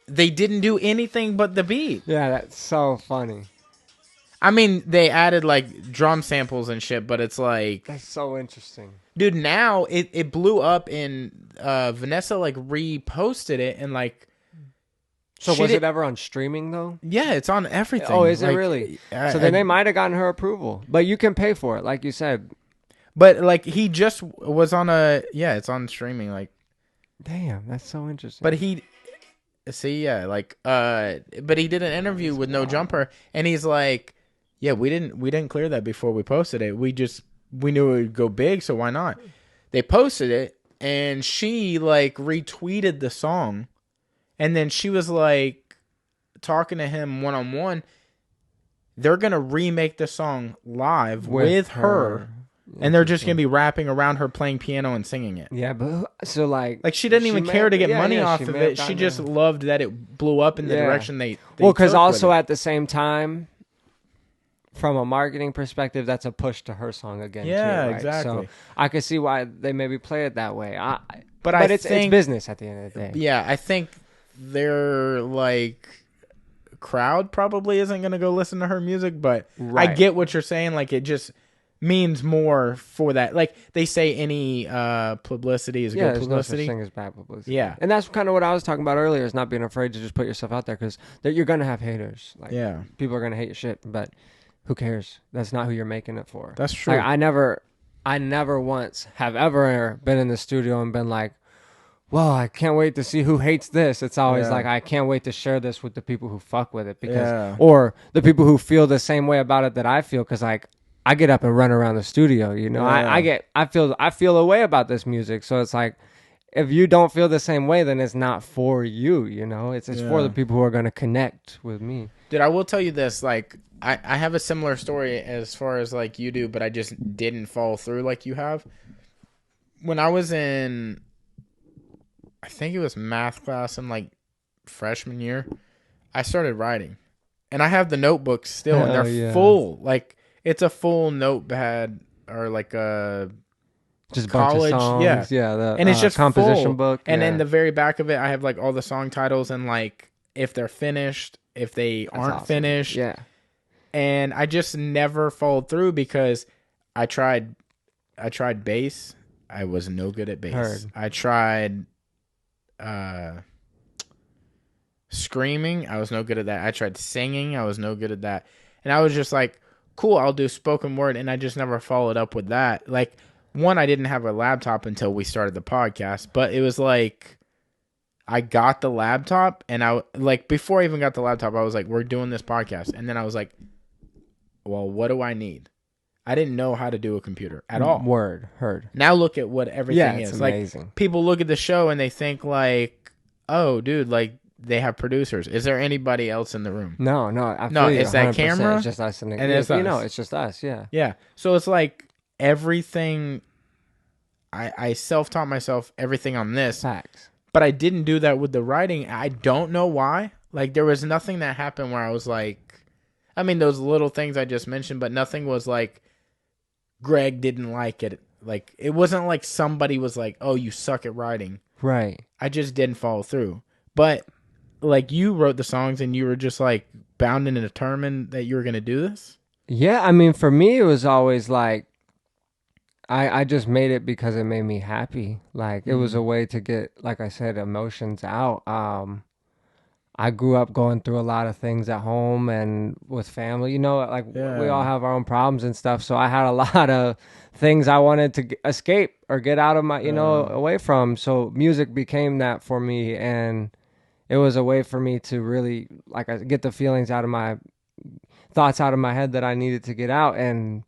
didn't do anything but the beat. Yeah, that's so funny. I mean, they added like drum samples and shit, but it's like that's so interesting. Dude, now it blew up and Vanessa like reposted it and like. So was it ever on streaming though? Yeah, it's on everything. Oh, is it really? So then they might have gotten her approval, but you can pay for it, like you said. But like he just was on it's on streaming. Like, damn, that's so interesting. But but he did an interview with No Jumper, and he's like, yeah, we didn't clear that before we posted it. We knew it would go big, so why not? They posted it, and she, like, retweeted the song. And then she was, like, talking to him one-on-one. They're going to remake the song live with her. And they're just going to be rapping around her playing piano and singing it. Yeah, but so, like... Like, she didn't even care to get money off of it. She just loved that it blew up in the direction they well, because also at the same time... From a marketing perspective, that's a push to her song again. Yeah, too, right? exactly. So I could see why they maybe play it that way. But it's business at the end of the day. Yeah, I think their like crowd probably isn't gonna go listen to her music, but I get what you're saying. Like, it just means more for that. Like they say, any publicity is good publicity. No such thing as bad publicity. Yeah, and that's kind of what I was talking about earlier. Is not being afraid to just put yourself out there, because you're gonna have haters. Like, people are gonna hate your shit, but who cares? That's not who you're making it for. That's true. Like, I never I never once have ever been in the studio and been like, well, I can't wait to see who hates this. It's always Yeah. like, I can't wait to share this with the people who fuck with it because, Yeah. or the people who feel the same way about it that I feel. Cause like, I get up and run around the studio, you know, Yeah. I feel a way about this music. So it's like, if you don't feel the same way, then it's not for you, you know, it's for the Yeah. people who are going to connect with me. Dude, I will tell you this, like I have a similar story as far as like you do, but I just didn't follow through like you have. When I was in I think it was math class in like freshman year, I started writing. And I have the notebooks still and Hell they're yeah. full. Like it's a full notepad or like a Just a bunch of college, yeah. songs. Yeah. The And it's just composition full. book. And in Yeah. the very back of it I have like all the song titles and like if they're finished, if they That's aren't awesome. finished. Yeah. And I just never followed through because I tried bass. I was no good at bass. Heard. I tried screaming. I was no good at that. I tried singing. I was no good at that. And I was just like, cool, I'll do spoken word. And I just never followed up with that. Like, one, I didn't have a laptop until we started the podcast, but it was like, I got the laptop and I like, before I even got the laptop, I was like, we're doing this podcast. And then I was like, well, what do I need? I didn't know how to do a computer at all. Word. Heard. Now look at what everything Yeah, it's is. amazing. Like, people look at the show and they think like, oh, dude, like, they have producers. Is there anybody else in the room? No, It's that 100%. camera. It's just us and it's you us. know, it's just us. Yeah. Yeah. So it's like everything. I self-taught myself everything on this, Facts. but I didn't do that with the writing. I don't know why. Like there was nothing that happened where I was like, I mean, those little things I just mentioned, but nothing was like Greg didn't like it. Like it wasn't like somebody was like, oh, you suck at writing. Right. I just didn't follow through. But like you wrote the songs and you were just like bound and determined that you were going to do this? Yeah, I mean, for me, it was always like, I just made it because it made me happy. Like, it was a way to get, like I said, emotions out. I grew up going through a lot of things at home and with family, you know, like we all have our own problems and stuff. So I had a lot of things I wanted to escape or get out of my, you know, away from. So music became that for me. And it was a way for me to really like get the feelings out of my thoughts out of my head that I needed to get out. And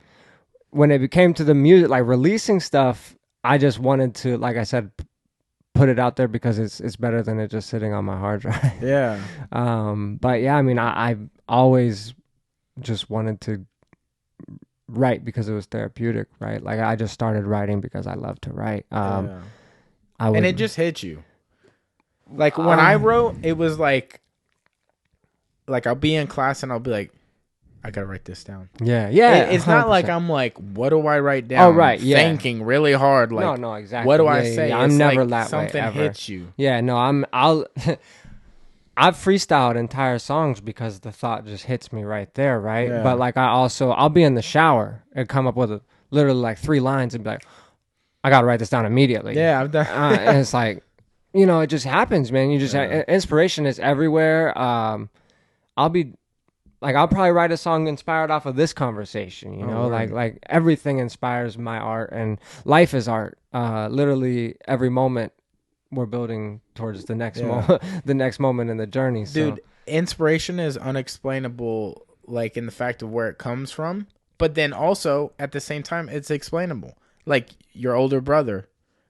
when it became to the music, like releasing stuff, I just wanted to, like I said, put it out there because it's better than it just sitting on my hard drive. Yeah. But yeah, I mean, I always just wanted to write because it was therapeutic, right? Like I just started writing because I love to write. And it just hit you. Like when I wrote, it was like I'll be in class and I'll be like, I gotta write this down. Yeah. It's not like I'm like, what do I write down? Oh, right, yeah. Thinking really hard. Like, no, exactly. What do I say? Yeah. I'm It's never like that something way ever. hits you. Yeah, no, I've freestyled entire songs because the thought just hits me right there, right? Yeah. But like I'll be in the shower and come up with literally like 3 lines and be like, I gotta write this down immediately. Yeah, I've done. And it's like, you know, it just happens, man. You just inspiration is everywhere. I'll probably write a song inspired off of this conversation, you know, like everything inspires my art and life is art. Literally every moment we're building towards the next the next moment in the journey. Dude, So. inspiration is unexplainable, like in the fact of where it comes from, but then also at the same time, it's explainable. Like your older brother,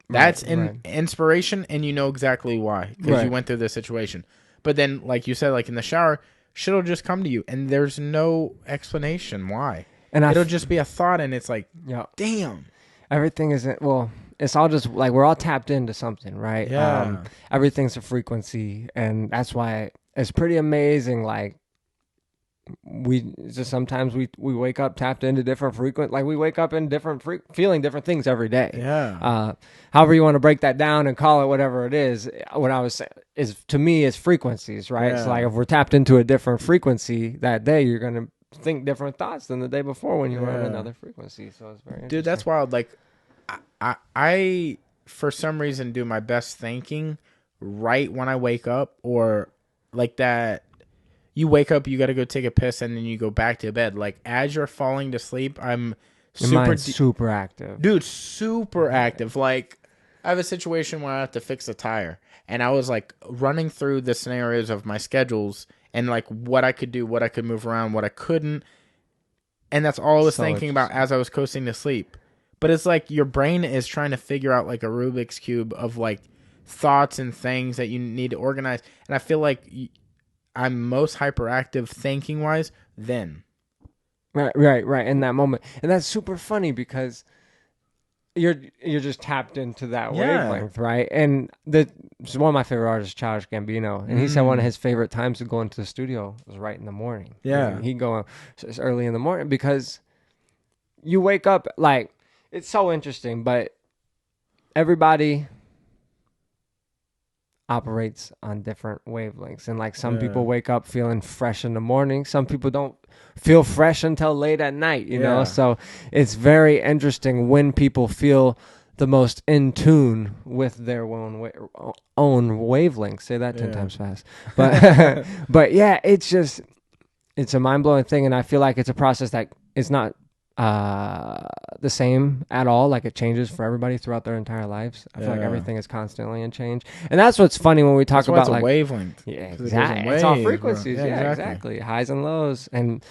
that's inspiration, and you know exactly why because you went through this situation. But then, like you said, like in the shower, shit'll just come to you, and there's no explanation why. And it'll just be a thought, and it's like, damn. Everything isn't, well, it's all just, like, we're all tapped into something, right? Yeah. Everything's a frequency, and that's why it's pretty amazing, like, sometimes we wake up tapped into different like we wake up in different feeling different things every day. However you want to break that down and call it whatever it is, what I was saying is, to me, is frequencies, right? So like if we're tapped into a different frequency that day, you're gonna think different thoughts than the day before when you were on another frequency. So it's very interesting. Dude, that's wild. Like I for some reason do my best thinking right when I wake up, or like that. You wake up, you got to go take a piss, and then you go back to bed. Like, as you're falling to sleep, I'm super active. Dude, super active. Like, I have a situation where I have to fix a tire, and I was like running through the scenarios of my schedules and like what I could do, what I could move around, what I couldn't. And that's all I was thinking about as I was coasting to sleep. But it's like your brain is trying to figure out like a Rubik's Cube of like thoughts and things that you need to organize. And I feel like I'm most hyperactive thinking wise then. Right. In that moment. And that's super funny because you're just tapped into that wavelength, right? And it's one of my favorite artists, Childish Gambino, and he said one of his favorite times to go into the studio was right in the morning. Yeah, he'd go early in the morning because you wake up like it's so interesting, but everybody operates on different wavelengths, and like some people wake up feeling fresh in the morning, some people don't feel fresh until late at night, you know. So it's very interesting when people feel the most in tune with their own wavelength. Say that 10 times fast. But but yeah, it's a mind-blowing thing, and I feel like it's a process that is not the same at all. Like it changes for everybody throughout their entire lives. I feel like everything is constantly in change, and that's what's funny when we talk about like wavelength. Yeah, exactly. It's all frequencies. Yeah, exactly. Highs and lows, and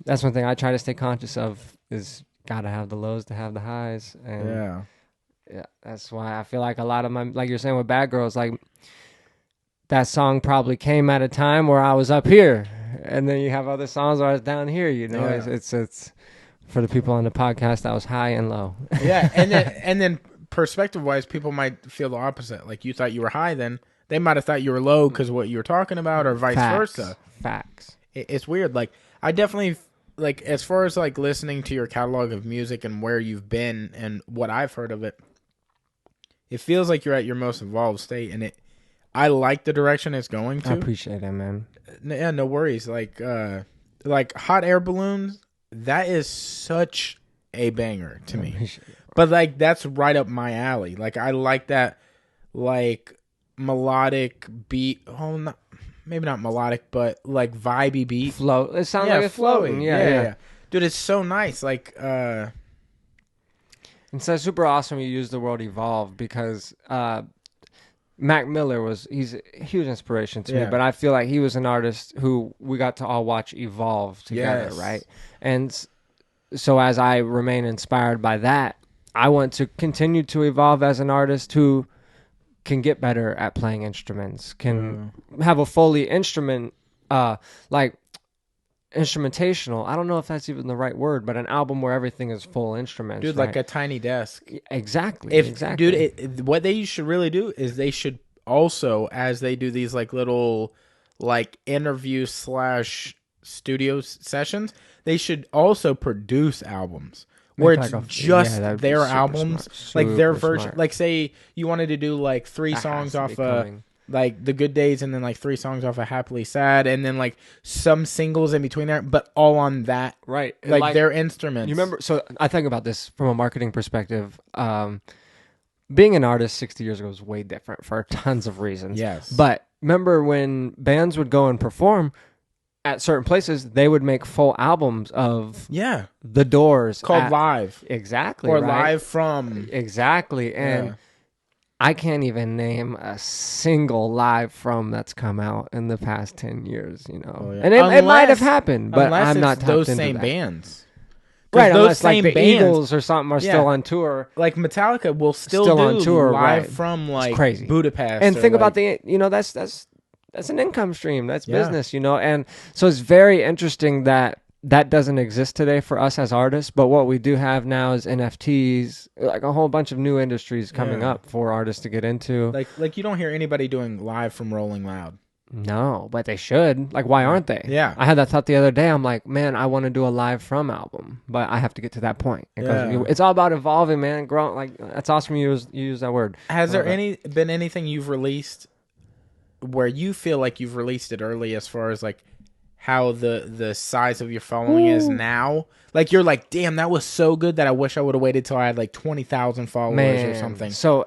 that's one thing I try to stay conscious of is gotta have the lows to have the highs. And yeah, that's why I feel like a lot of my, like you're saying with Bad Girls, like that song probably came at a time where I was up here, and then you have other songs where I was down here. You know, it's for the people on the podcast, that was high and low. Yeah, and then perspective wise, people might feel the opposite. Like you thought you were high, then they might have thought you were low because of what you were talking about, or vice versa. Facts. It's weird. Like I definitely like as far as like listening to your catalog of music and where you've been and what I've heard of it. It feels like you're at your most evolved state, and I like the direction it's going to. I appreciate it, man. Yeah, no worries. Like Hot Air Balloons, that is such a banger to me. But like that's right up my alley. Like I like that like melodic beat. Oh, maybe not melodic, but like vibey beat. Flow. It sounds like it's flowing. Yeah. Dude, it's so nice. Like it's so super awesome you use the word evolve because Mac Miller he's a huge inspiration to me, but I feel like he was an artist who we got to all watch evolve together, right? And so as I remain inspired by that, I want to continue to evolve as an artist who can get better at playing instruments, can have a fully instrumentational. I don't know if that's even the right word, but an album where everything is full instruments. Dude, like a tiny desk. Exactly. Exactly. Dude, what they should really do is they should also, as they do these like little like interview / studio sessions, they should also produce albums where it's just their albums, like their version. Like say you wanted to do like 3 songs off like The Good Days, and then like 3 songs off of Happily Sad, and then like some singles in between there, but all on that, right? Like their instruments. You remember? So I think about this from a marketing perspective. Being an artist 60 years ago was way different for tons of reasons. Yes, but remember when bands would go and perform at certain places, they would make full albums of The Doors called live, exactly, or right? live from exactly, and I can't even name a single live from that's come out in the past 10 years, you know. And it might have happened, but I'm not tapped those into same that. Bands. Right, those unless same like the bands, Eagles or something are still on tour. Like Metallica will still do on tour, live right. from like crazy. Budapest. And think like, about that's an income stream. That's business, you know. And so it's very interesting that doesn't exist today for us as artists, but what we do have now is NFTs, like a whole bunch of new industries coming up for artists to get into. Like you don't hear anybody doing live from Rolling Loud. No, but they should. Like, why aren't they? Yeah. I had that thought the other day. I'm like, man, I want to do a live from album, but I have to get to that point. It's all about evolving, man. Growing. Like, that's awesome you use that word. Has there been anything you've released where you feel like you've released it early as far as like how the size of your following is now? Like you're like, damn, that was so good that I wish I would have waited till I had like 20,000 followers or something. So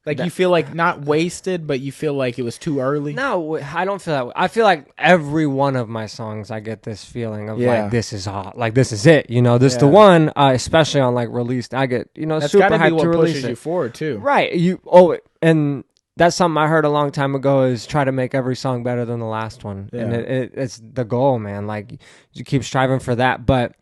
Like you feel like not wasted, but you feel like it was too early. No, I don't feel that way. I feel like every one of my songs, I get this feeling of like, this is hot. Like, this is it. You know, this is the one, especially on like released. I get, you know, that's super gotta be hyped what to release pushes it. you forward too. Right. And that's something I heard a long time ago is try to make every song better than the last one. Yeah. And it's the goal, man. Like, you keep striving for that. But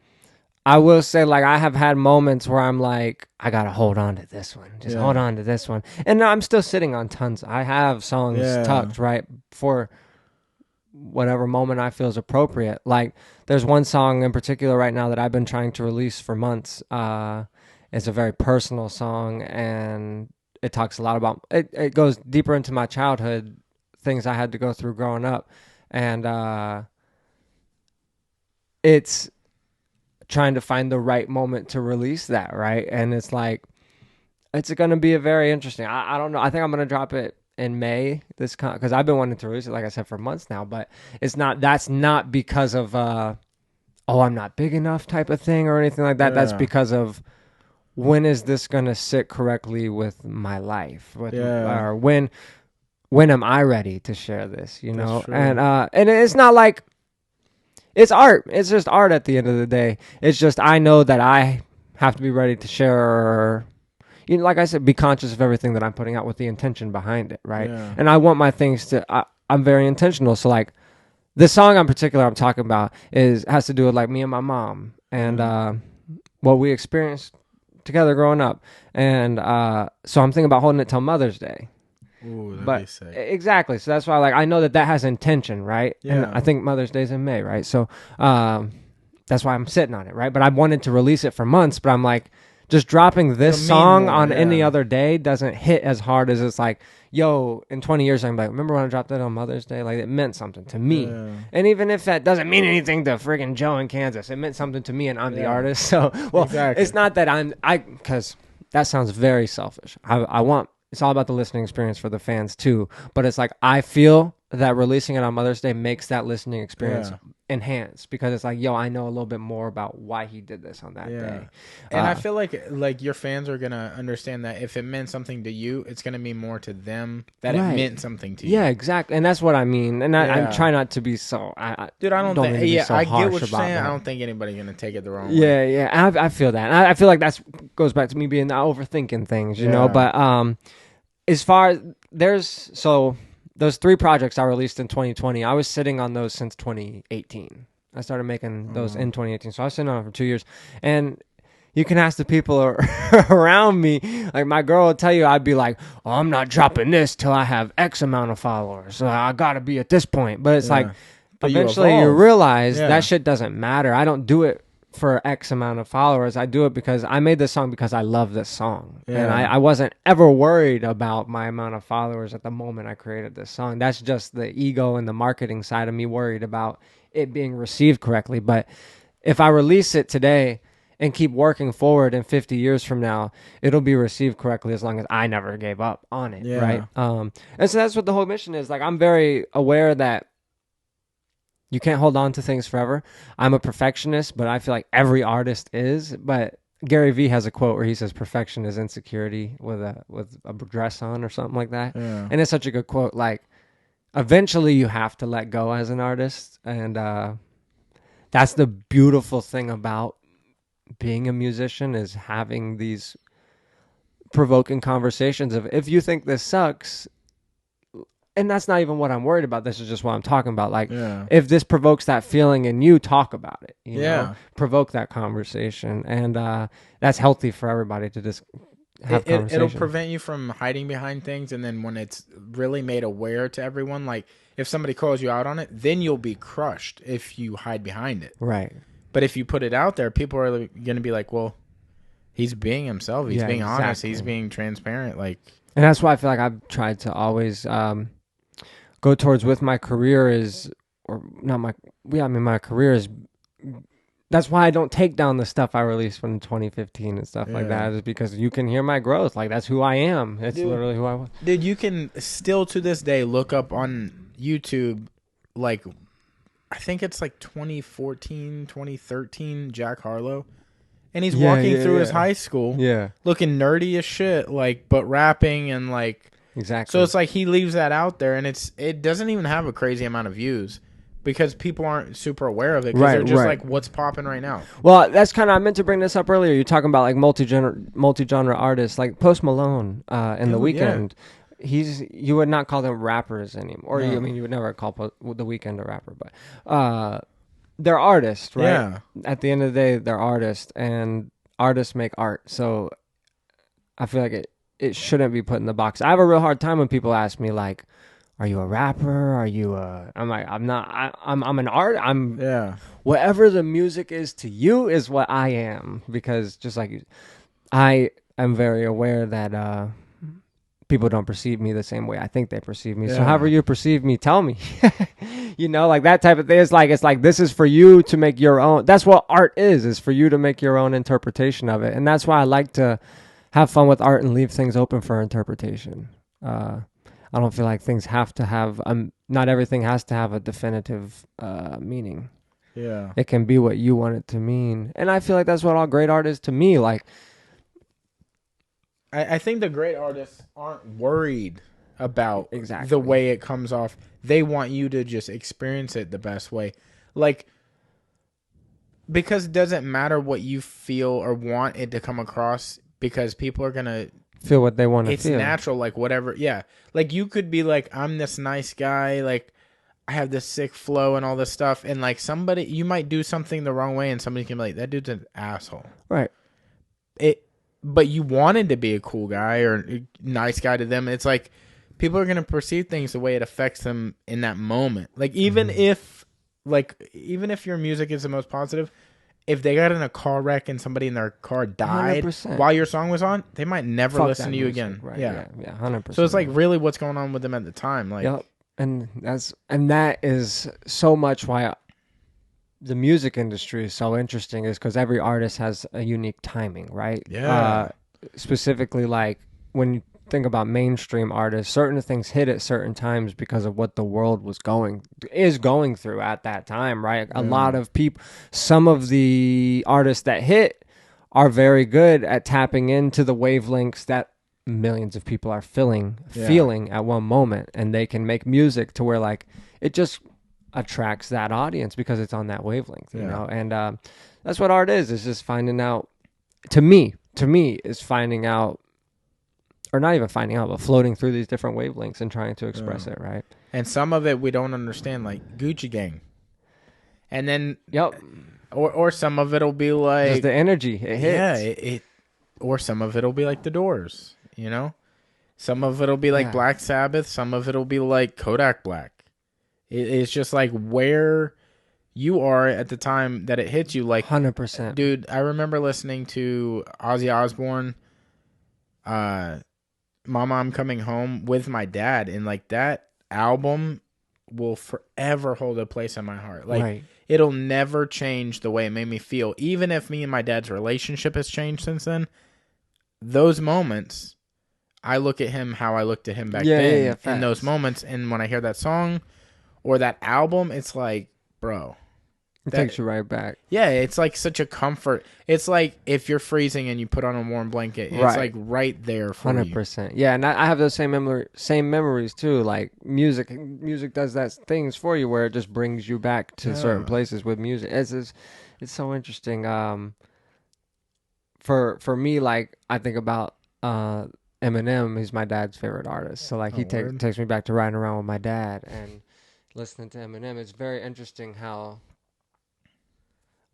I will say, like, I have had moments where I'm like, I gotta hold on to this one. Just hold on to this one. And I'm still sitting on tons. I have songs tucked, right, for whatever moment I feel is appropriate. Like, there's one song in particular right now that I've been trying to release for months. It's a very personal song, and it talks a lot about, it goes deeper into my childhood, things I had to go through growing up. And it's trying to find the right moment to release that, right? And it's like, it's going to be a very interesting, I don't know, I think I'm going to drop it in May because I've been wanting to release it, like I said, for months now. But that's not because of I'm not big enough type of thing or anything like that. That's because of, when is this going to sit correctly with my life, or when am I ready to share this, you know? And it's not like, it's art. It's just art at the end of the day. It's just, I know that I have to be ready to share, you know, like I said, be conscious of everything that I'm putting out with the intention behind it, right? Yeah. And I want my things to, I'm very intentional. So like, the song in particular I'm talking about has to do with like me and my mom and what we experienced together growing up. And so I'm thinking about holding it till Mother's Day. Ooh, that'd be sick. Exactly. So that's why, like, I know that has intention, right? Yeah. And I think Mother's Day's in May, right? So that's why I'm sitting on it, right? But I wanted to release it for months, but I'm like, just dropping this song on any other day doesn't hit as hard as it's like, yo, in 20 years, I'm like, remember when I dropped that on Mother's Day? Like, it meant something to me. Yeah. And even if that doesn't mean anything to friggin' Joe in Kansas, it meant something to me, and I'm the artist. So, well, it's not that because that sounds very selfish. I want, it's all about the listening experience for the fans too. But it's like, I feel that releasing it on Mother's Day makes that listening experience enhanced, because it's like, yo, I know a little bit more about why he did this on that day. And I feel like your fans are gonna understand that if it meant something to you, it's gonna mean more to them that it meant something to you. Yeah, exactly. And that's what I mean. And I'm trying not to be so. Dude, I don't think. I get what you're saying. I don't think anybody's gonna take it the wrong way. Yeah. I feel that. And I feel like that goes back to me being overthinking things, you know. But as far as those 3 projects I released in 2020, I was sitting on those since 2018. I started making those in 2018. So I was sitting on it for 2 years. And you can ask the people around me. Like, my girl will tell you, I'd be like, oh, I'm not dropping this till I have X amount of followers. So I got to be at this point. But it's like, but eventually you realize that shit doesn't matter. I don't do it for X amount of followers. I do it because I made this song because I love this song. And I wasn't ever worried about my amount of followers at the moment I created this song. That's just the ego and the marketing side of me worried about it being received correctly. But if I release it today and keep working forward, in 50 years from now, it'll be received correctly as long as I never gave up on it, right? And so that's what the whole mission is. Like, I'm very aware that you can't hold on to things forever. I'm a perfectionist, but I feel like every artist is. But Gary Vee has a quote where he says, "Perfection is insecurity with a dress on," or something like that. Yeah. And it's such a good quote. Like, eventually you have to let go as an artist. And that's the beautiful thing about being a musician, is having these provoking conversations of, if you think this sucks, and that's not even what I'm worried about. This is just what I'm talking about. Like, if this provokes that feeling in you, talk about it. You know? Provoke that conversation. And that's healthy for everybody to just have conversation. It'll prevent you from hiding behind things. And then when it's really made aware to everyone, like if somebody calls you out on it, then you'll be crushed if you hide behind it. Right. But if you put it out there, people are going to be like, well, he's being himself. He's being honest. He's being transparent. Like, and that's why I feel like I've tried to always go towards with my career is, or not my, my career is, that's why I don't take down the stuff I released from 2015 and stuff like that, is because you can hear my growth. Like, that's who I am. It's literally who I was. Dude, you can still to this day look up on YouTube, like, I think it's like 2014, 2013 Jack Harlow. and he's walking through his yeah. high school, Yeah. looking nerdy as shit, like, but rapping and like. Exactly. So it's like he leaves that out there, and it doesn't even have a crazy amount of views because people aren't super aware of it because they're just like, what's popping right now. Well, that's kind of, I meant to bring this up earlier. You're talking about like multi-genre artists like Post Malone and The Weeknd. You would not call them rappers anymore. Or you would never call The Weeknd a rapper, but they're artists, right? Yeah. At the end of the day, they're artists, and artists make art. So I feel like it shouldn't be put in the box. I have a real hard time when people ask me like, "Are you a rapper? Are you a?" I'm like, I'm not. I'm an art. Whatever the music is to you is what I am, because just like you, I am very aware that people don't perceive me the same way I think they perceive me. So however you perceive me, tell me. Like that type of thing. It's like this is for you to make your own. That's what art is for you to make your own interpretation of it, and that's why I like to have fun with art and leave things open for interpretation. I don't feel like things have to have, not everything has to have a definitive meaning. Yeah. It can be what you want it to mean. And I feel like that's what all great art is to me. Like, I think the great artists aren't worried about the way it comes off. They want you to just experience it the best way. Like, because it doesn't matter what you feel or want it to come across, because people are going to feel what they want to feel. It's natural, like whatever. Yeah. Like you could be like, I'm this nice guy. Like I have this sick flow and all this stuff. And like you might do something the wrong way and somebody can be like, that dude's an asshole. Right. But you wanted to be a cool guy or a nice guy to them. It's like people are going to perceive things the way it affects them in that moment. Like even if your music is the most positive, if they got in a car wreck and somebody in their car died 100%. while your song was on, they might never listen to you again. Right. Yeah, 100%. So it's like really what's going on with them at the time. Like, yep. And that is so much why the music industry is so interesting, is because every artist has a unique timing, right? Yeah. Specifically, like when you think about mainstream artists, certain things hit at certain times because of what the world is going through at that time, right? A lot of people, some of the artists that hit are very good at tapping into the wavelengths that millions of people are feeling at one moment, and they can make music to where like it just attracts that audience because it's on that wavelength, you know. And that's what art is just finding out. To me is finding out, or not even finding out, but floating through these different wavelengths and trying to express it, right? And some of it we don't understand, like Gucci Gang. And then or some of it'll be like just the energy it hits. Yeah, or some of it'll be like The Doors, you know? Some of it'll be like Black Sabbath, some of it'll be like Kodak Black. It's just like where you are at the time that it hits you. Like 100%. Dude, I remember listening to Ozzy Osbourne, Mama, I'm Coming Home with my dad, and like that album will forever hold a place in my heart. Like it'll never change the way it made me feel. Even if me and my dad's relationship has changed since then, those moments, I look at him how I looked at him back then in those moments. And when I hear that song or that album, it's like, bro, it takes you right back. Yeah, it's like such a comfort. It's like if you're freezing and you put on a warm blanket, it's like right there for 100%. Yeah, and I have those same memories too. Like music does that things for you where it just brings you back to certain places with music. It's so interesting. For me, like I think about Eminem. He's my dad's favorite artist. So like he takes me back to riding around with my dad and listening to Eminem. It's very interesting how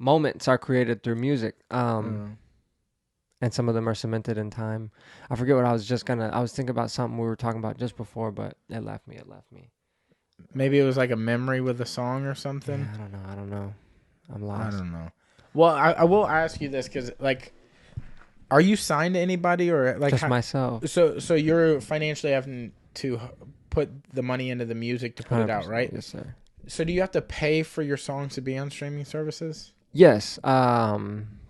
moments are created through music, and some of them are cemented in time. I forget what I was thinking about something we were talking about just before, but it left me. Maybe it was like a memory with a song or something. Yeah, I don't know. I'm lost. I don't know. Well, I will ask you this because, like, are you signed to anybody or like just myself? So you're financially having to put the money into the music to put it out, right? Yes, sir. So do you have to pay for your songs to be on streaming services? Yes.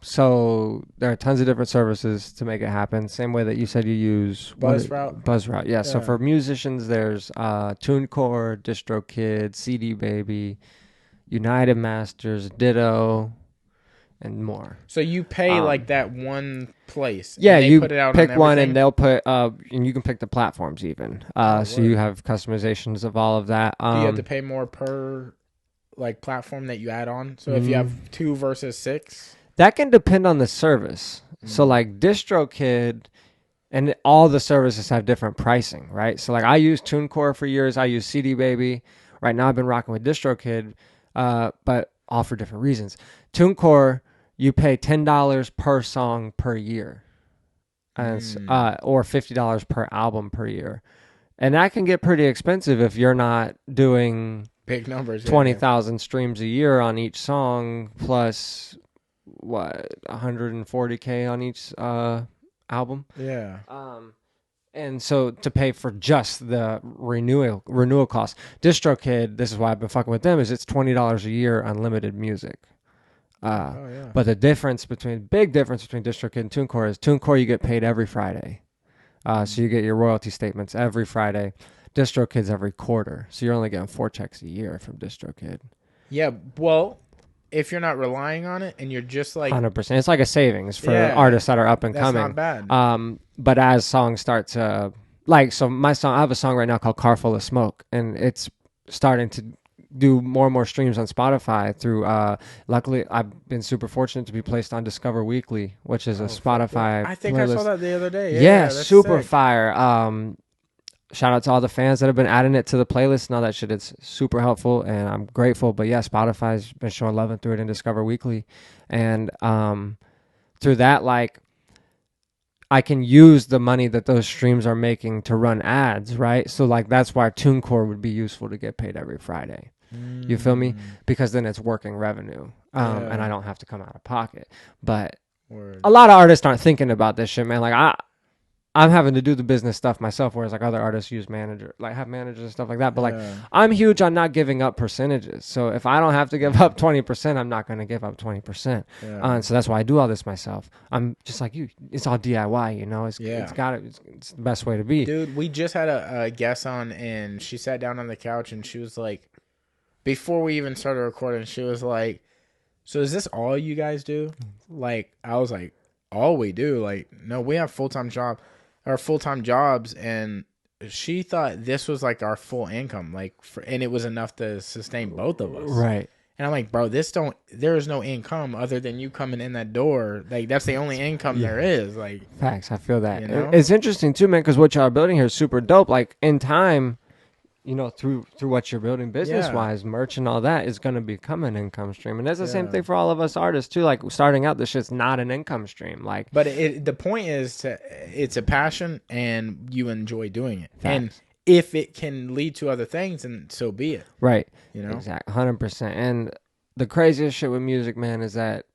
So there are tons of different services to make it happen. Same way that you said you use Buzzroute. Buzzroute. Yeah. So for musicians, there's TuneCore, DistroKid, CD Baby, United Masters, Ditto, and more. So you pay like that one place. Yeah, and they you put it out pick on one, everything? and they'll put and you can pick the platforms even. So you word. have customizations of all of that. Do you have to pay more per like platform that you add on? So if you have 2 versus 6, that can depend on the service. So like DistroKid, and all the services have different pricing, right? So like I used TuneCore for years. I use CD Baby. Right now I've been rocking with DistroKid, but all for different reasons. TuneCore, you pay $10 per song per year, and or $50 per album per year, and that can get pretty expensive if you're not doing big numbers, 20,000 streams a year on each song, plus what 140K on each album. Yeah. And so to pay for just the renewal cost, DistroKid, this is why I've been fucking with them, is it's $20 a year unlimited music. But the big difference between DistroKid and TuneCore is TuneCore you get paid every Friday. So you get your royalty statements every Friday. DistroKid's every quarter. So you're only getting 4 checks a year from DistroKid. Yeah, well, if you're not relying on it and you're just like 100%. It's like a savings for artists that are up and coming. That's not bad. But as songs start to so my song, I have a song right now called Car Full of Smoke, and it's starting to do more and more streams on Spotify through luckily I've been super fortunate to be placed on Discover Weekly, which is a Spotify I think playlist. I saw that the other day. Yeah, super sick. fire. Shout out to all the fans that have been adding it to the playlist and all that shit. It's super helpful, and I'm grateful. But yeah, Spotify's been showing love through it in Discover Weekly, and through that, like, I can use the money that those streams are making to run ads, right? So like that's why TuneCore would be useful to get paid every Friday. You feel me? Because then it's working revenue, and I don't have to come out of pocket. But a lot of artists aren't thinking about this shit, man. Like I'm having to do the business stuff myself, whereas like other artists have managers and stuff like that. But like I'm huge on not giving up percentages. So if I don't have to give up 20%, I'm not going to give up 20%. And so that's why I do all this myself. I'm just like you. It's all DIY, you know. It's the best way to be. Dude, we just had a guest on, and she sat down on the couch, and she was like, before we even started recording, she was like, "So is this all you guys do?" Like I was like, "All we do?" Like, no, we have full-time jobs, and she thought this was like our full income, like, and it was enough to sustain both of us, right? And I'm like, bro, there is no income other than you coming in that door. Like, that's the only income there is. Like, facts. I feel that. You know? It's interesting too, man, because what y'all are building here is super dope. Like in time, you know, through what you're building business wise, merch and all that is going to become an income stream. And that's the same thing for all of us artists too. Like starting out, this shit's not an income stream. Like, but the point is it's a passion and you enjoy doing it. Facts. And if it can lead to other things, then so be it. Right. You know, exactly. 100%. And the craziest shit with music, man, is that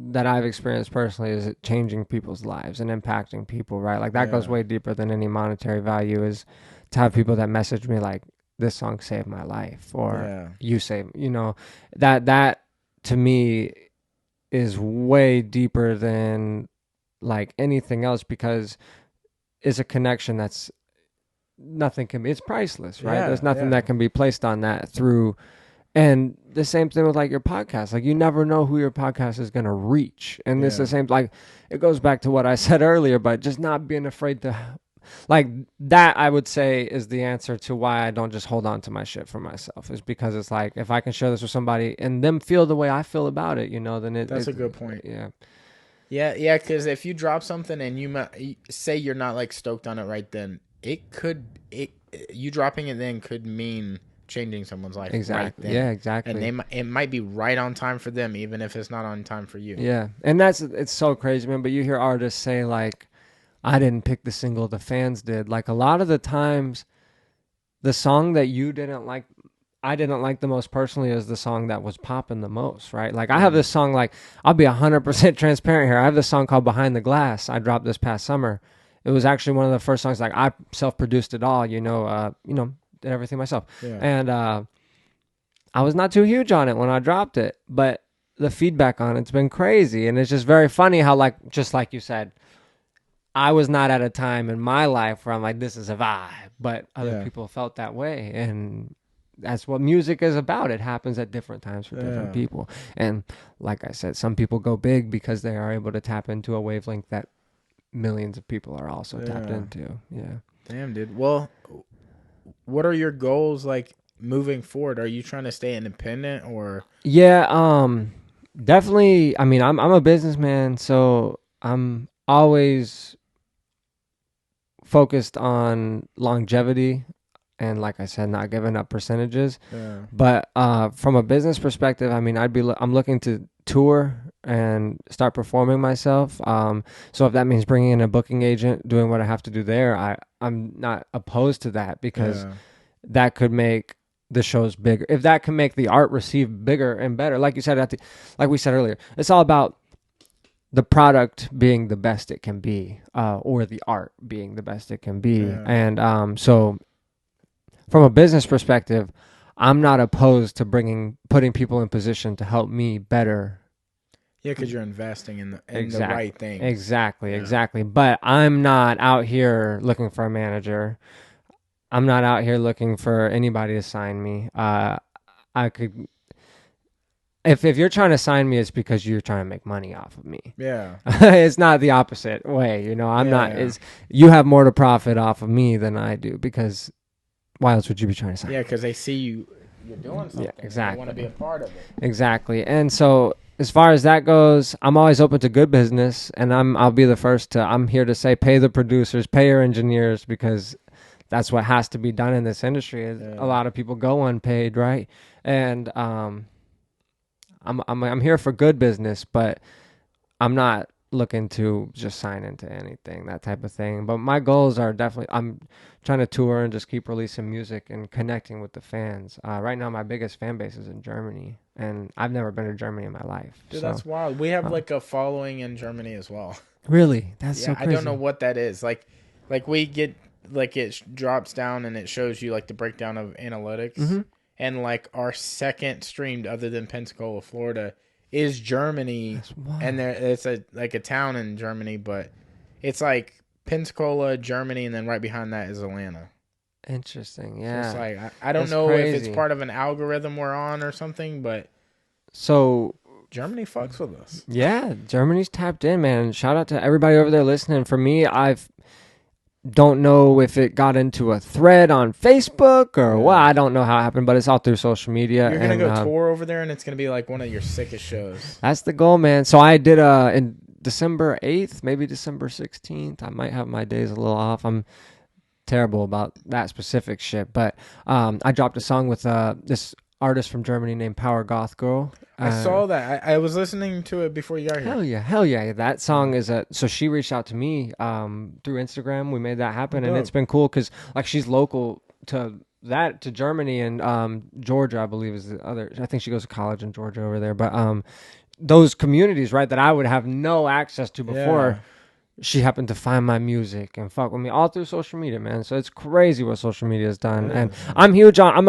that I've experienced personally is it changing people's lives and impacting people, right? Like that goes way deeper than any monetary value. Is to have people that message me like, this song saved my life, or you saved, you know, that to me is way deeper than like anything else, because it's a connection that's it's priceless, right? There's nothing that can be placed on that through. And the same thing with like your podcast. Like you never know who your podcast is going to reach. And it's the same, like it goes back to what I said earlier, but just not being afraid to, like that I would say is the answer to why I don't just hold on to my shit for myself, is because it's like, if I can share this with somebody and them feel the way I feel about it, you know, then that's a good point. Yeah. Yeah. Cause if you drop something and you say you're not like stoked on it right then, you dropping it then could mean changing someone's life. Exactly. Right then. Yeah, exactly. And it might be right on time for them, even if it's not on time for you. Yeah. And it's so crazy, man. But you hear artists say like, I didn't pick the single, the fans did. Like a lot of the times, the song that you didn't like, I didn't like the most personally, is the song that was popping the most, right? Like I have this song, like I'll be 100% transparent here. I have this song called Behind the Glass. I dropped this past summer. It was actually one of the first songs, like I self-produced it all, did everything myself. And I was not too huge on it when I dropped it, but the feedback on it's been crazy. And it's just very funny how, like, just like you said, I was not at a time in my life where I'm like, this is a vibe, but other people felt that way. And that's what music is about. It happens at different times for different people. And like I said, some people go big because they are able to tap into a wavelength that millions of people are also tapped into. Yeah. Damn, dude. Well, what are your goals like moving forward? Are you trying to stay independent or? Yeah, definitely. I mean, I'm a businessman, so I'm always focused on longevity and, like I said, not giving up percentages. Yeah. But from a business perspective, I mean, I'm looking to tour and start performing myself. So if that means bringing in a booking agent, doing what I have to do there, I'm not opposed to that, because that could make the shows bigger. If that can make the art receive bigger and better, like you said, like we said earlier, it's all about the product being the best it can be, or the art being the best it can be. And so from a business perspective, I'm not opposed to putting people in position to help me better. Yeah, because you're investing in the right thing. Exactly. But I'm not out here looking for a manager. I'm not out here looking for anybody to sign me. I could, if you're trying to sign me, it's because you're trying to make money off of me. Yeah. It's not the opposite way. You know, I'm not. It's, you have more to profit off of me than I do, because why else would you be trying to sign? Yeah, because they see you're doing something. Yeah, exactly. They want to be a part of it. Exactly. And so as far as that goes, I'm always open to good business, and I'll be the first to. I'm here to say, pay the producers, pay your engineers, because that's what has to be done in this industry. A lot of people go unpaid, right? And I'm here for good business, but I'm not looking to just sign into anything, that type of thing. But my goals are definitely, I'm trying to tour and just keep releasing music and connecting with the fans. Right now, my biggest fan base is in Germany, and I've never been to Germany in my life. Dude, that's wild. We have like a following in Germany as well. Really? That's so crazy. I don't know what that is. Like we get, like, it drops down and it shows you like the breakdown of analytics. Mm-hmm. And like our second streamed, other than Pensacola, Florida, is Germany. And it's a town in Germany, but it's like Pensacola, Germany, and then right behind that is Atlanta. Interesting. Yeah. So it's like I don't know crazy. If it's part of an algorithm we're on or something, but so Germany fucks with us. Yeah, Germany's tapped in, man. Shout out to everybody over there listening. For me, don't know if it got into a thread on Facebook or what. I don't know how it happened, but it's all through social media. You're going to go tour over there, and it's going to be like one of your sickest shows. That's the goal, man. So I did in December 8th, maybe December 16th. I might have my days a little off. I'm terrible about that specific shit. But I dropped a song with this artist from Germany named Power Goth Girl. I saw that. I was listening to it before you got here. Hell yeah. That song is so she reached out to me through Instagram. We made that happen, and it's been cool because like she's local to Germany, and Georgia, I believe, is the other. I think she goes to college in Georgia over there. But those communities, right, that I would have no access to before. Yeah. She happened to find my music and fuck with me all through social media, man. So it's crazy what social media has done. And I'm huge on.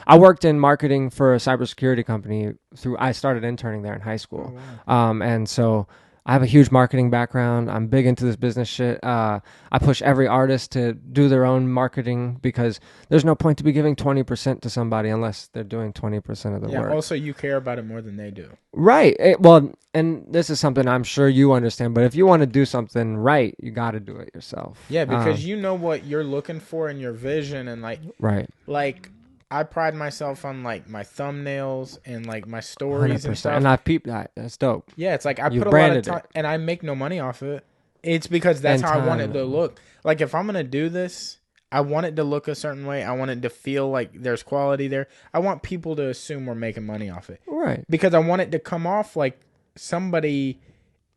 I worked in marketing for a cybersecurity company. I started interning there in high school. Oh, wow. And so I have a huge marketing background. I'm big into this business shit. I push every artist to do their own marketing, because there's no point to be giving 20% to somebody unless they're doing 20% of the work. Also, you care about it more than they do. Right. Well, and this is something I'm sure you understand, but if you want to do something right, you got to do it yourself. Yeah, because you know what you're looking for in your vision, and like I pride myself on like my thumbnails and like my stories 100%. And stuff. And I peeped that. That's dope. Yeah, it's like I put a lot of time, and I make no money off of it. It's because that's how I want it to look. Like if I'm gonna do this, I want it to look a certain way. I want it to feel like there's quality there. I want people to assume we're making money off it. Right. Because I want it to come off like somebody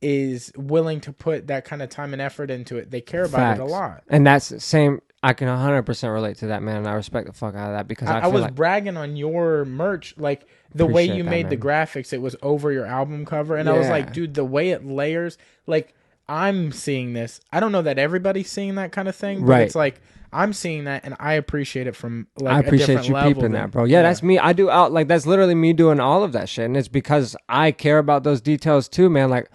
is willing to put that kind of time and effort into it. They care about it a lot. And that's the same. I can 100% relate to that, man. And I respect the fuck out of that, because I was bragging on your merch, like the way you made the graphics. It was over your album cover, and I was like, dude, the way it layers, like I'm seeing this. I don't know that everybody's seeing that kind of thing, but it's like I'm seeing that, and I appreciate it from like I appreciate you peeping that, bro. Yeah, that's me. I do that's literally me doing all of that shit, and it's because I care about those details too, man. Like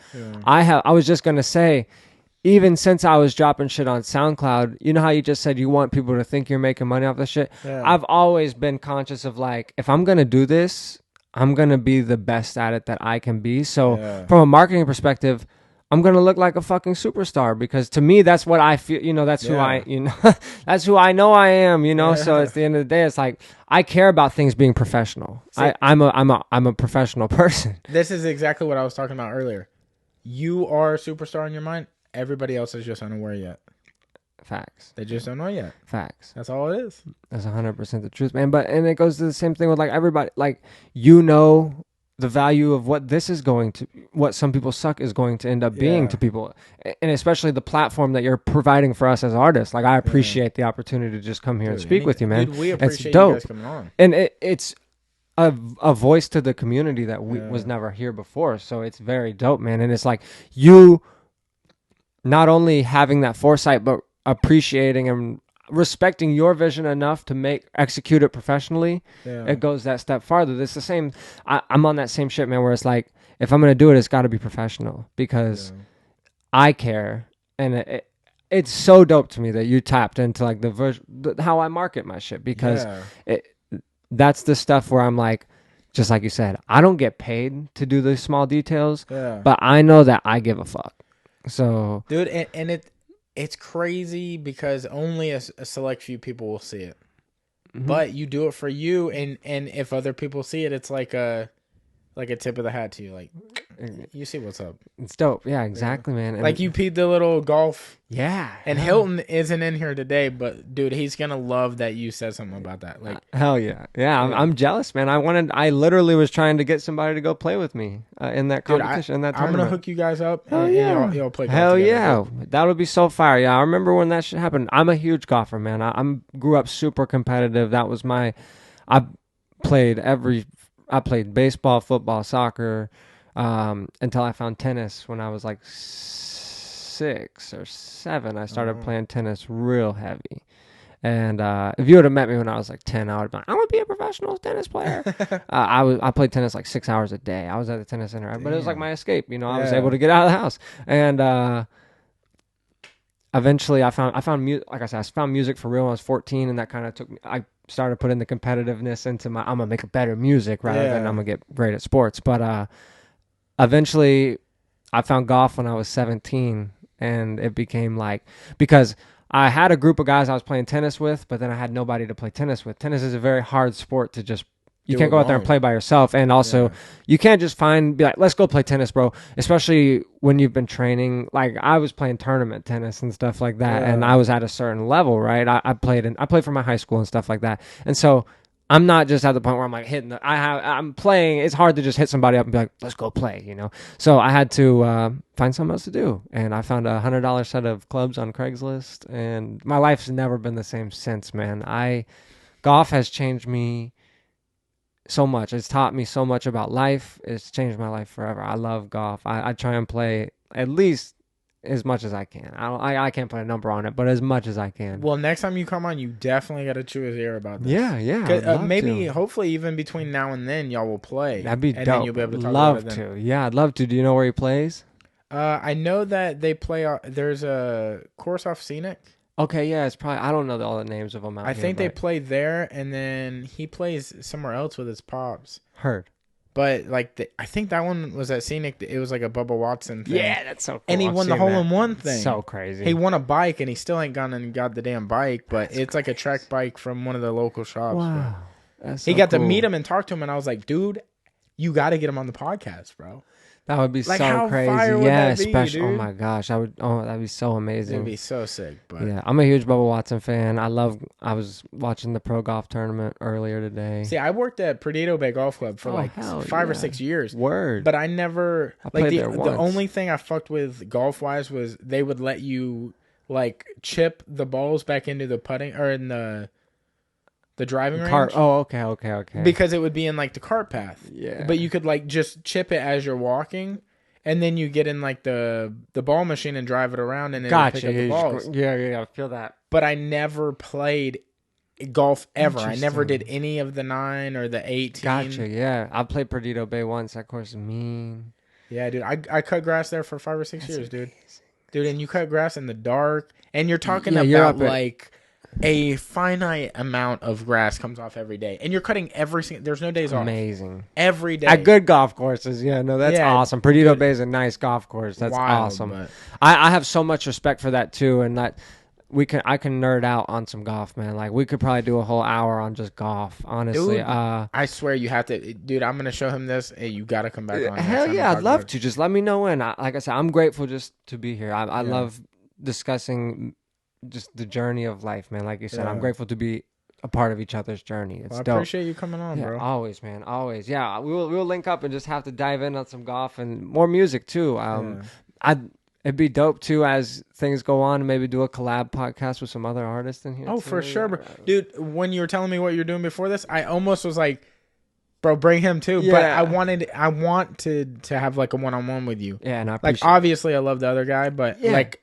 I was just gonna say, even since I was dropping shit on SoundCloud, you know how you just said you want people to think you're making money off this shit? Yeah. I've always been conscious of like, if I'm going to do this, I'm going to be the best at it that I can be. So from a marketing perspective, I'm going to look like a fucking superstar because to me, that's what I feel, you know, that's who that's who I know I am, you know? So at the end of the day, it's like, I care about things being professional. See, I'm a professional person. This is exactly what I was talking about earlier. You are a superstar in your mind. Everybody else is just unaware yet. Facts. They just don't know yet. Facts. That's all it is. That's 100% the truth, man. But, and it goes to the same thing with like everybody, like, you know, the value of what this is going to, what some people suck is going to end up being to people. And especially the platform that you're providing for us as artists. Like, I appreciate the opportunity to just come here and speak with you, man. Dude, we appreciate you guys coming on. And it's a voice to the community that was never here before. So it's very dope, man. And it's like you not only having that foresight, but appreciating and respecting your vision enough to execute it professionally. It goes that step farther. It's the same. I'm on that same shit, man, where it's like, if I'm going to do it, it's got to be professional because I care. And it's so dope to me that you tapped into like how I market my shit because that's the stuff where I'm like, just like you said, I don't get paid to do the small details, but I know that I give a fuck. So, dude, and it's crazy because only a select few people will see it. But you do it for you, and if other people see it, it's like a tip of the hat to you. Like, you see what's up. It's dope. Yeah, exactly, man. And like you peed the little golf. Yeah. And Hilton isn't in here today, but dude, he's gonna love that you said something about that. Like, hell yeah. Yeah, I'm jealous, man. I literally was trying to get somebody to go play with me in that competition, in that tournament. I'm gonna hook you guys up. Hell yeah. Y'all play golf Hell together, yeah. dude. That would be so fire. Yeah, I remember when that shit happened. I'm a huge golfer, man. I grew up super competitive. That was I played baseball, football, soccer, until I found tennis when I was like 6 or 7. I started playing tennis real heavy. And if you would have met me when I was like 10, I would have been like, I want to be a professional tennis player. I played tennis like 6 hours a day. I was at the tennis center. But it was like my escape. You know, I was able to get out of the house. And eventually I found music. Like I said, I found music for real when I was 14. And that kind of took me. I started putting the competitiveness into I'm going to make a better music rather than I'm going to get great at sports. But eventually I found golf when I was 17. And it became like, because I had a group of guys I was playing tennis with, but then I had nobody to play tennis with. Tennis is a very hard sport to just, you can't go out there and play by yourself. And also, you can't just be like, let's go play tennis, bro. Especially when you've been training. Like, I was playing tournament tennis and stuff like that. And I was at a certain level, right? I played for my high school and stuff like that. And so, I'm not just at the point where I'm like hitting I'm playing. It's hard to just hit somebody up and be like, let's go play, you know? So I had to find something else to do. And I found a $100 set of clubs on Craigslist. And my life's never been the same since, man. Golf has changed me so much. It's taught me so much about life. It's changed my life forever. I love golf. I try and play at least as much as I can. I can't put a number on it, but as much as I can. Well, next time you come on, you definitely got to chew his ear about this. Yeah. Maybe, hopefully, even between now and then, y'all will play. That'd be dope. And then you'll be able to talk about it then. Love to. Yeah, I'd love to. Do you know where he plays? I know that they play. There's a course off Scenic. Okay, yeah, it's probably. I don't know all the names of them out I here, think they play there, and then he plays somewhere else with his pops. Heard. But like, I think that one was at Scenic. It was like a Bubba Watson thing. Yeah, that's so cool. And he won the hole-in-one thing. So crazy. He won a bike, and he still ain't gone and got the damn bike. But it's like a track bike from one of the local shops. Wow, that's so he got to meet him and talk to him, and I was like, dude, you got to get him on the podcast, bro. That would be like, so how crazy. Fire would yeah, that be, especially. dude? Oh my gosh, that'd be so amazing. It'd be so sick. But yeah, I'm a huge Bubba Watson fan. I was watching the pro golf tournament earlier today. See, I worked at Perdido Bay Golf Club for 5 or 6 years. Word. But I never played there once. The only thing I fucked with golf wise was they would let you like chip the balls back into the putting or in the driving range. Oh, okay. Because it would be in like the cart path. Yeah. But you could like just chip it as you're walking, and then you get in like the ball machine and drive it around, and then pick up the balls. Yeah, I feel that. But I never played golf ever. I never did any of the 9 or the 18. Gotcha. Yeah, I played Perdido Bay once. That course is mean. Yeah, dude. I cut grass there for 5 or 6 years, dude. dude. And you cut grass in the dark, and you're talking you're about up at, like a finite amount of grass comes off every day, and you're cutting every single. There's no days off. Amazing. Every day At good golf courses. Yeah, no, that's awesome. Perdido Bay is a nice golf course. That's wild, awesome. But I have so much respect for that too, and that I can nerd out on some golf, man. Like we could probably do a whole hour on just golf, honestly. dude, I swear you have to, dude. I'm gonna show him this. Hey, you gotta come back on. Hell yeah, I'd love to. Just let me know when. Like I said, I'm grateful just to be here. I love discussing just the journey of life, man. Like you said, I'm grateful to be a part of each other's journey. It's dope. I appreciate you coming on, bro. Always, man. Always. Yeah, we'll link up and just have to dive in on some golf and more music too. It'd be dope too as things go on. Maybe do a collab podcast with some other artists in here. Oh, too. for sure, bro. Dude. When you were telling me what you're doing before this, I almost was like, bro, bring him too. Yeah. But I want to have like a one-on-one with you. Yeah, and I appreciate obviously I love the other guy, but like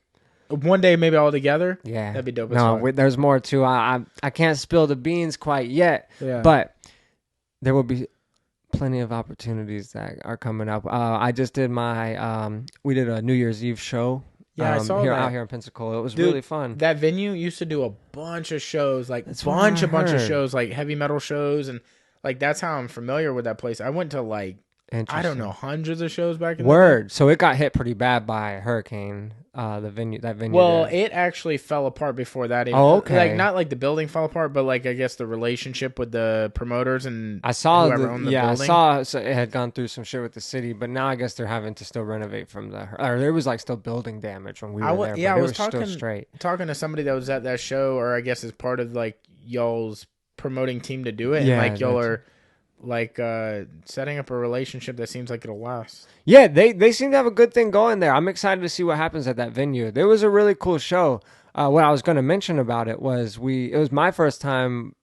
one day maybe all together. Yeah, that'd be dope. No, there's more too. I can't spill the beans quite yet. Yeah, but there will be plenty of opportunities that are coming up. I just did we did a New Year's Eve show. Yeah, I saw that. Out here in Pensacola. It was really fun. That venue used to do a bunch of shows, like a bunch of shows, like heavy metal shows, and like that's how I'm familiar with that place. I went to like I don't know, hundreds of shows back in the day. So it got hit pretty bad by a hurricane. That venue. Well, it actually fell apart before that. Even. Oh, okay. Like not like the building fell apart, but like I guess the relationship with the promoters and I saw whoever owned the building. I saw so it had gone through some shit with the city, but now I guess they're having to still renovate from or there was like still building damage when we were there. Yeah, but I was talking to somebody that was at that show, or I guess as part of like y'all's promoting team to do it. Yeah, and like y'all are like setting up a relationship that seems like it'll last. Yeah, they seem to have a good thing going there. I'm excited to see what happens at that venue. There was a really cool show. What I was going to mention about it was it was my first time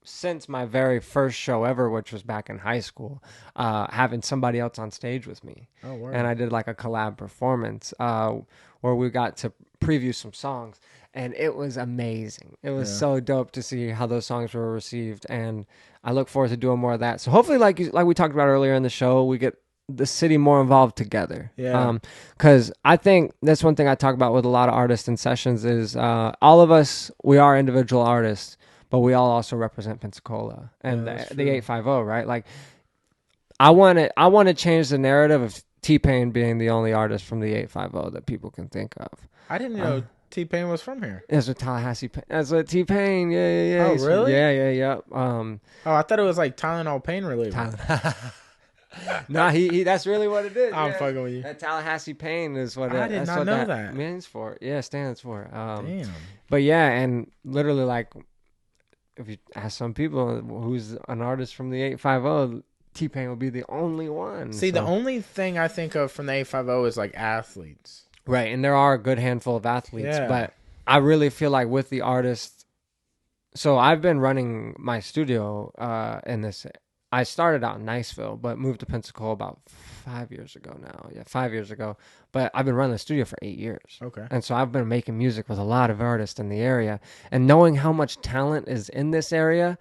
since my very first show ever, which was back in high school, having somebody else on stage with me. Oh, wow. And I did like a collab performance where we got to preview some songs. And it was amazing. It was so dope to see how those songs were received, and I look forward to doing more of that. So hopefully, like we talked about earlier in the show, we get the city more involved together. Yeah. Because I think that's one thing I talk about with a lot of artists in sessions is all of us, we are individual artists, but we all also represent Pensacola and the 850, right? Like I want to change the narrative of T-Pain being the only artist from the 850 that people can think of. I didn't know T-Pain was from here. That's what Tallahassee. That's what T-Pain. Yeah. Oh, really? Yeah. Oh, I thought it was like Tylenol pain reliever. No, he. That's really what it is. I'm fucking with you. That Tallahassee pain is what. I did not know that means for. Yeah, stands for. Damn. But yeah, and literally, like, if you ask some people who's an artist from the 850, T-Pain will be the only one. See, the only thing I think of from the 850 is like athletes. Right, and there are a good handful of athletes, but I really feel like with the artists, so I've been running my studio in this. I started out in Niceville, but moved to Pensacola about 5 years ago now. Yeah, 5 years ago. But I've been running the studio for 8 years. Okay. And so I've been making music with a lot of artists in the area. And knowing how much talent is in this area,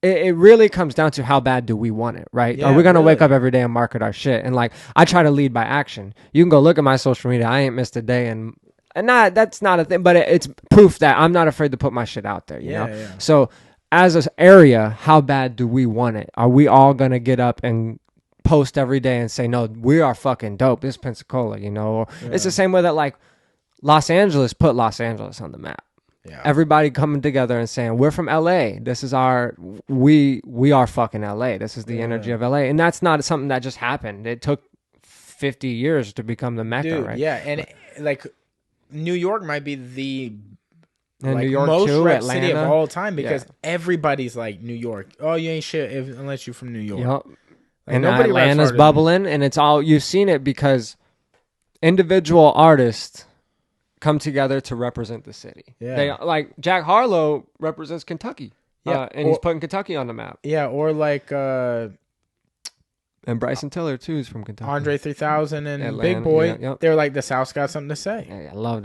it really comes down to how bad do we want it, right? Yeah, are we going to wake up every day and market our shit? And like, I try to lead by action. You can go look at my social media. I ain't missed a day. And that's not a thing, but it's proof that I'm not afraid to put my shit out there, you know? Yeah. So as an area, how bad do we want it? Are we all going to get up and post every day and say, no, we are fucking dope. This is Pensacola, you know? Or it's the same way that like Los Angeles put Los Angeles on the map. Yeah. Everybody coming together and saying, we're from LA. This is we are fucking LA. This is the energy of LA. And that's not something that just happened. It took 50 years to become the Mecca, right? Yeah. And like New York might be the New York most too, rep Atlanta. city of all time because everybody's like New York. Oh, you ain't shit unless you're from New York. Yep. Like, and Atlanta's bubbling, and it's all you've seen it because individual artists come together to represent the city. Yeah. They like Jack Harlow represents Kentucky. Yeah. And he's putting Kentucky on the map. Yeah, or like and Bryson Tiller too is from Kentucky. Andre 3000 and Atlanta, Big Boy. yeah, yep. They're like the South's got something to say. Yeah, I love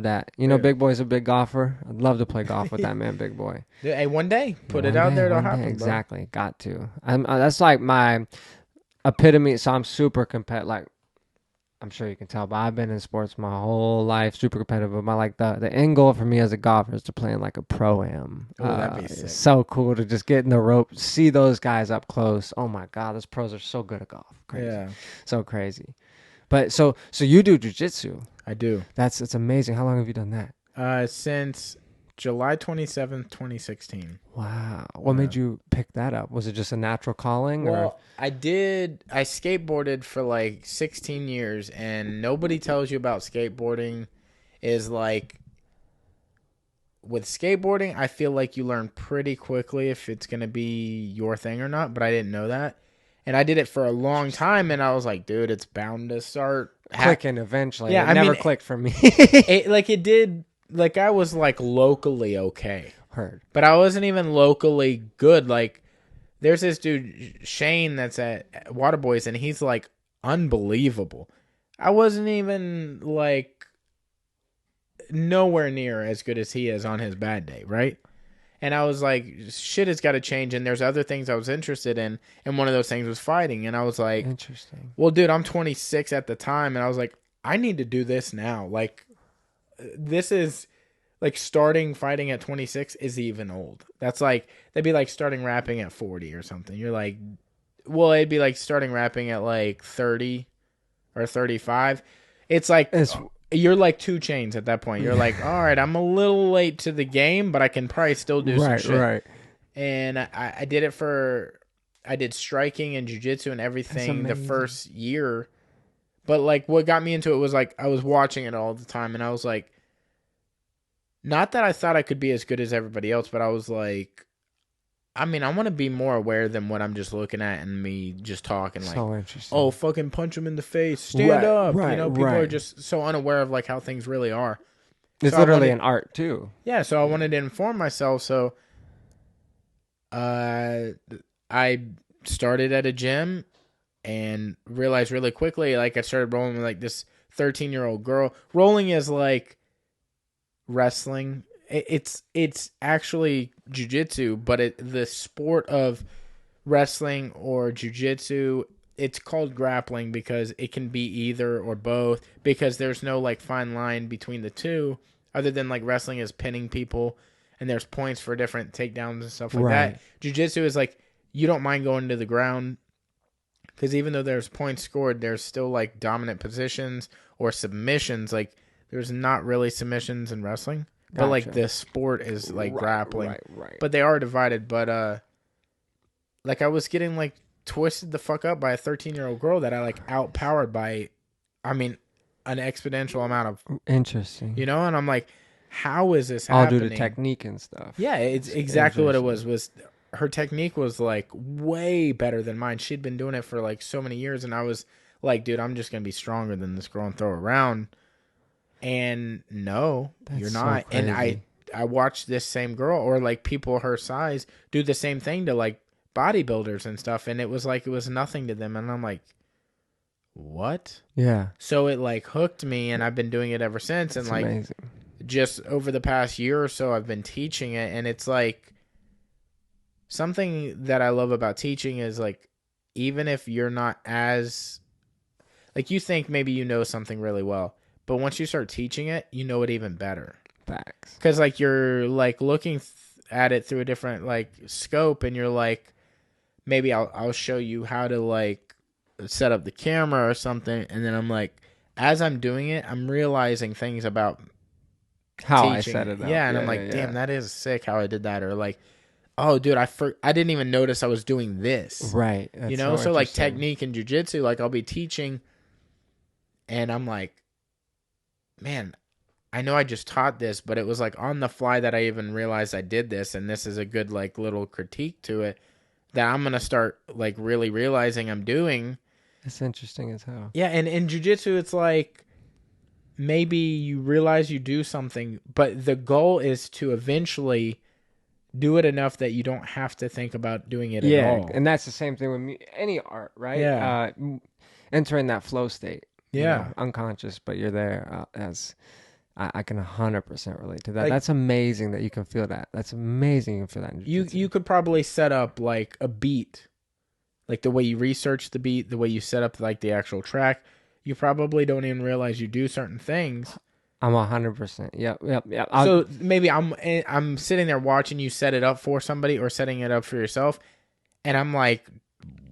that. You know, Big Boy's a big golfer. I'd love to play golf with that man, Big Boy. Hey, one day, put it out there, it'll happen. Exactly, bro. got to. That's like my epitome. So I'm super competitive. Like I'm sure you can tell, but I've been in sports my whole life, super competitive. But the end goal for me as a golfer is to play in like a pro-am. Oh, that'd be It's sick. so cool to just get in the rope, see those guys up close. Oh my God, those pros are so good at golf. Crazy. Yeah, So crazy. But so you do jujitsu. I do. It's amazing. How long have you done that? Since July 27th, 2016. Wow. What made you pick that up? Was it just a natural calling? Well, I skateboarded for like 16 years, and nobody tells you about skateboarding is like, with skateboarding, I feel like you learn pretty quickly if it's going to be your thing or not, but I didn't know that. And I did it for a long time, and I was like, dude, it's bound to start clicking eventually. Yeah, it never clicked for me. it did. Like, I was like locally okay. Heard. But I wasn't even locally good. Like, there's this dude, Shane, that's at Waterboys, and he's like unbelievable. I wasn't even like nowhere near as good as he is on his bad day, right? And I was like, shit has got to change. And there's other things I was interested in. And one of those things was fighting. And I was like, interesting. Well, dude, I'm 26 at the time. And I was like, I need to do this now. Like, this is like starting fighting at 26 is even old. That's like, that'd be like starting rapping at 40 or something. You're like, well, it'd be like starting rapping at like 30 or 35. It's like, you're like 2 Chainz at that point. You're like, all right, I'm a little late to the game, but I can probably still do some shit. Right. And I did it I did striking and jiu-jitsu and everything the first year. But like what got me into it was like I was watching it all the time, and I was like, not that I thought I could be as good as everybody else, but I was like, I mean, I want to be more aware than what I'm just looking at and me just talking like, so interesting. Oh, fucking punch him in the face, stand up. You know, people are just so unaware of like how things really are. It's literally an art too. Yeah, so I wanted to inform myself. So I started at a gym and realized really quickly, like I started rolling with like this 13-year-old girl. Rolling is like wrestling. It's actually jiu-jitsu, but the sport of wrestling or jiu-jitsu, it's called grappling because it can be either or both, because there's no like fine line between the two, other than like wrestling is pinning people and there's points for different takedowns and stuff like that. Jiu-jitsu is like, you don't mind going to the ground, because even though there's points scored, there's still like dominant positions or submissions. Like, there's not really submissions in wrestling. But, like, the sport is, like, grappling. Right. But they are divided. But, like, I was getting, like, twisted the fuck up by a 13-year-old girl that I, like, outpowered by, I mean, an exponential amount of... Interesting. You know? And I'm like, how is this happening? All due to technique and stuff. Yeah, it's exactly what it was. Her technique was, like, way better than mine. She'd been doing it for, like, so many years. And I was like, dude, I'm just going to be stronger than this girl and throw her around. And no, you're not. So and I watched this same girl or like people her size do the same thing to like bodybuilders and stuff. And it was like, it was nothing to them. And I'm like, what? Yeah. So it like hooked me, and I've been doing it ever since. And like amazing. Just over the past year or so, I've been teaching it. And it's like something that I love about teaching is like, even if you're not as like, you think maybe you know something really well, but once you start teaching it, you know it even better. Facts. Because, like, you're, like, looking at it through a different, like, scope, and you're like, maybe I'll show you how to, like, set up the camera or something, and then I'm like, as I'm doing it, I'm realizing things about how teaching. I set it up. Yeah, and I'm like, damn, that is sick how I did that. Or, like, oh, dude, I didn't even notice I was doing this. Right. That's, you know? So, like, technique and jiu-jitsu, like, I'll be teaching, and I'm like, man, I know I just taught this, but it was like on the fly that I even realized I did this, and this is a good like little critique to it that I'm gonna start like really realizing I'm doing. It's interesting as hell. Yeah, and in jiu-jitsu, it's like maybe you realize you do something, but the goal is to eventually do it enough that you don't have to think about doing it at all. And that's the same thing with any art, right? Yeah, entering that flow state. Yeah, you know, unconscious, but you're there. As I can 100% relate to that. Like, that's amazing that you can feel that. That's amazing you can feel that. In you could probably set up like a beat, like the way you research the beat, the way you set up like the actual track. you probably don't even realize you do certain things. I'm 100%. Yep. So maybe I'm sitting there watching you set it up for somebody or setting it up for yourself, and I'm like,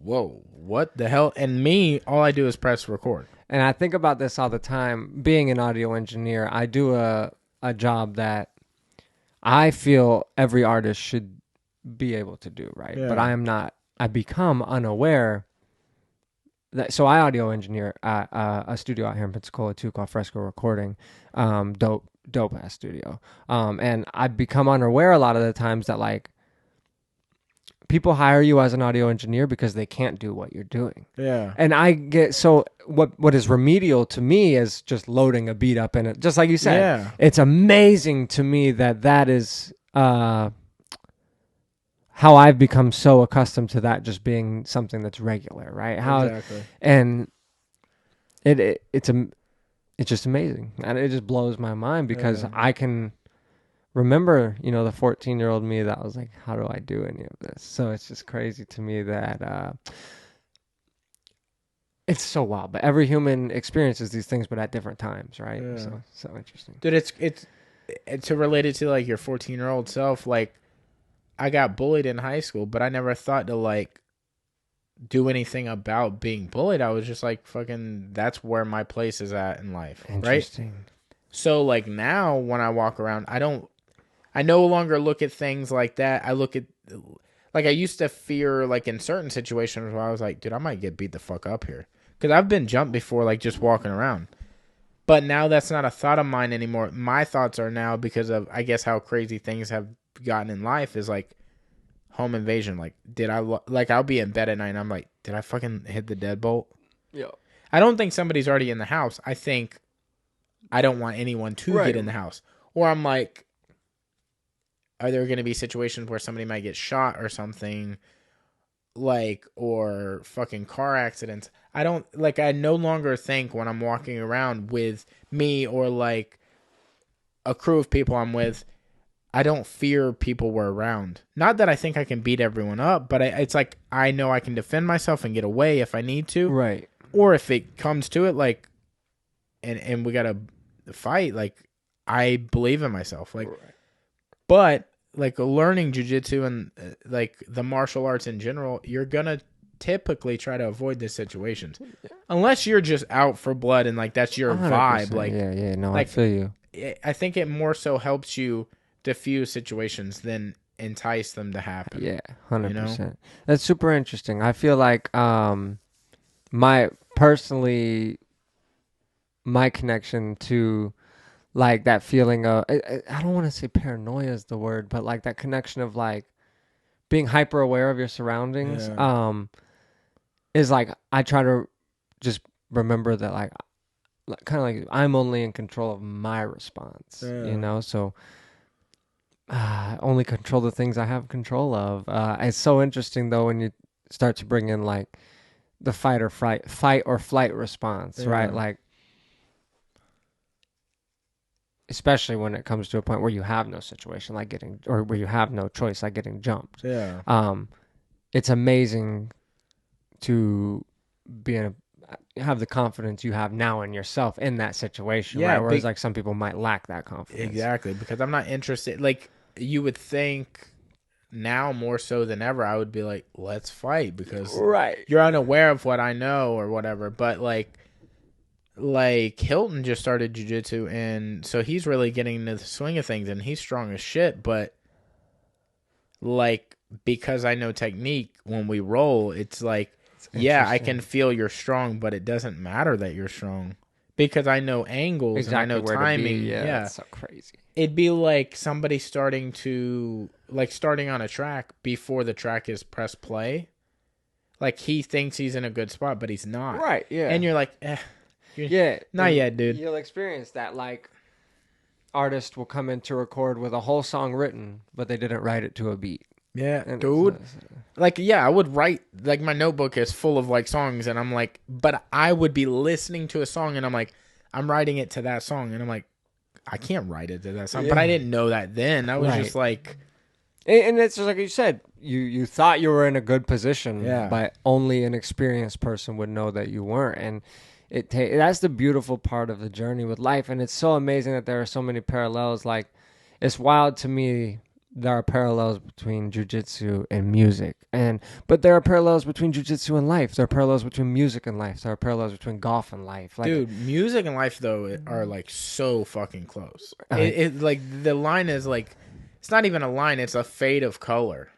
whoa, what the hell? And me, all I do is press record. And I think about this all the time. Being an audio engineer, I do a job that I feel every artist should be able to do, right? Yeah. But I am not. I become unaware that. So I audio engineer at a studio out here in Pensacola too, called Fresco Recording. Dope ass studio. And I become unaware a lot of the times that like people hire you as an audio engineer because they can't do what you're doing. Yeah. And I get, so what is remedial to me is just loading a beat up in it. Just like you said, Yeah. It's amazing to me that is how I've become so accustomed to that just being something that's regular, right? Exactly. And it's just amazing. And it just blows my mind because I can remember, the 14-year-old me that was like, how do I do any of this? So it's just crazy to me that it's so wild. But every human experiences these things, but at different times, right? Yeah. So interesting. Dude, it's to relate it to like your 14-year-old self. Like, I got bullied in high school, but I never thought to like do anything about being bullied. I was just like, fucking, that's where my place is at in life, Interesting. right? So like now when I walk around, I no longer look at things like that. I look at, like, I used to fear, like, in certain situations where I was like, dude, I might get beat the fuck up here. Because I've been jumped before, like, just walking around. But now that's not a thought of mine anymore. My thoughts are now, because of, I guess, how crazy things have gotten in life, is like home invasion. Like, I'll be in bed at night and I'm like, did I fucking hit the deadbolt? Yeah. I don't think somebody's already in the house. I think I don't want anyone to get in the house. Or I'm like, are there going to be situations where somebody might get shot or something, like, or fucking car accidents? I no longer think when I'm walking around with me or like a crew of people I'm with, I don't fear people were around. Not that I think I can beat everyone up, but it's like I know I can defend myself and get away if I need to. Right. Or if it comes to it, like, and we got to fight, like, I believe in myself. Like, right. But like learning jiu-jitsu and like the martial arts in general, you're gonna typically try to avoid these situations, unless you're just out for blood and like that's your vibe. Like, I feel you. I think it more so helps you diffuse situations than entice them to happen. Yeah, 100%. That's super interesting. I feel like my connection to like that feeling of, I don't want to say paranoia is the word, but like that connection of like being hyper aware of your surroundings, is like I try to just remember that like kind of like I'm only in control of my response, so only control the things I have control of. It's so interesting though when you start to bring in like the fight or flight response, right? Like, especially when it comes to a point where you have no situation like getting, or where you have no choice like getting jumped. It's amazing to have the confidence you have now in yourself in that situation, right? Whereas like some people might lack that confidence. Exactly, because I'm not interested. Like, you would think now more so than ever, I would be like, let's fight, because you're unaware of what I know or whatever. But like Hilton just started jiu-jitsu, and so he's really getting into the swing of things, and he's strong as shit. But like, because I know technique, when we roll, it's like, I can feel you're strong, but it doesn't matter that you're strong, because I know angles and I know timing. That's so crazy. It'd be like somebody starting on a track before the track is press play. Like, he thinks he's in a good spot, but he's not. Right, yeah. And you're like, not yet, dude. You'll experience that. Like, artists will come in to record with a whole song written, but they didn't write it to a beat. Yeah, and dude. I would write, like, my notebook is full of, like, songs, and I'm like, but I would be listening to a song, and I'm like, I'm writing it to that song, and I'm like, I can't write it to that song. But I didn't know that then. I was just like... And it's just like you said, you thought you were in a good position, but only an experienced person would know that you weren't. And that's the beautiful part of the journey with life, and it's so amazing that there are so many parallels. Like, it's wild to me. There are parallels between jujitsu and music, but there are parallels between jujitsu and life. There are parallels between music and life. There are parallels between golf and life. Like, dude, music and life though are like so fucking close. It like the line is like, it's not even a line; it's a fade of color.